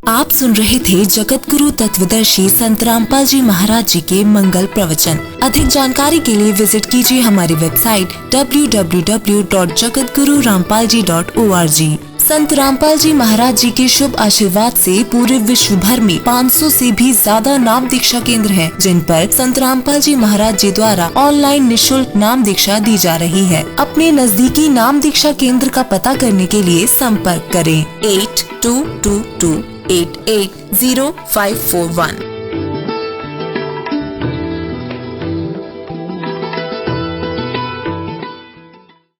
आप सुन रहे थे जगत गुरु तत्वदर्शी संत रामपाल जी महाराज जी के मंगल प्रवचन। अधिक जानकारी के लिए विजिट कीजिए हमारी वेबसाइट www.jagatgururampalji.org। संत रामपाल जी महाराज जी के शुभ आशीर्वाद से पूरे विश्व भर में 500 से भी ज्यादा नाम दीक्षा केंद्र हैं, जिन पर संत रामपाल जी महाराज जी द्वारा ऑनलाइन निशुल्क नाम दीक्षा दी जा रही है। अपने नजदीकी नाम दीक्षा केंद्र का पता करने के लिए संपर्क करें 8222880541।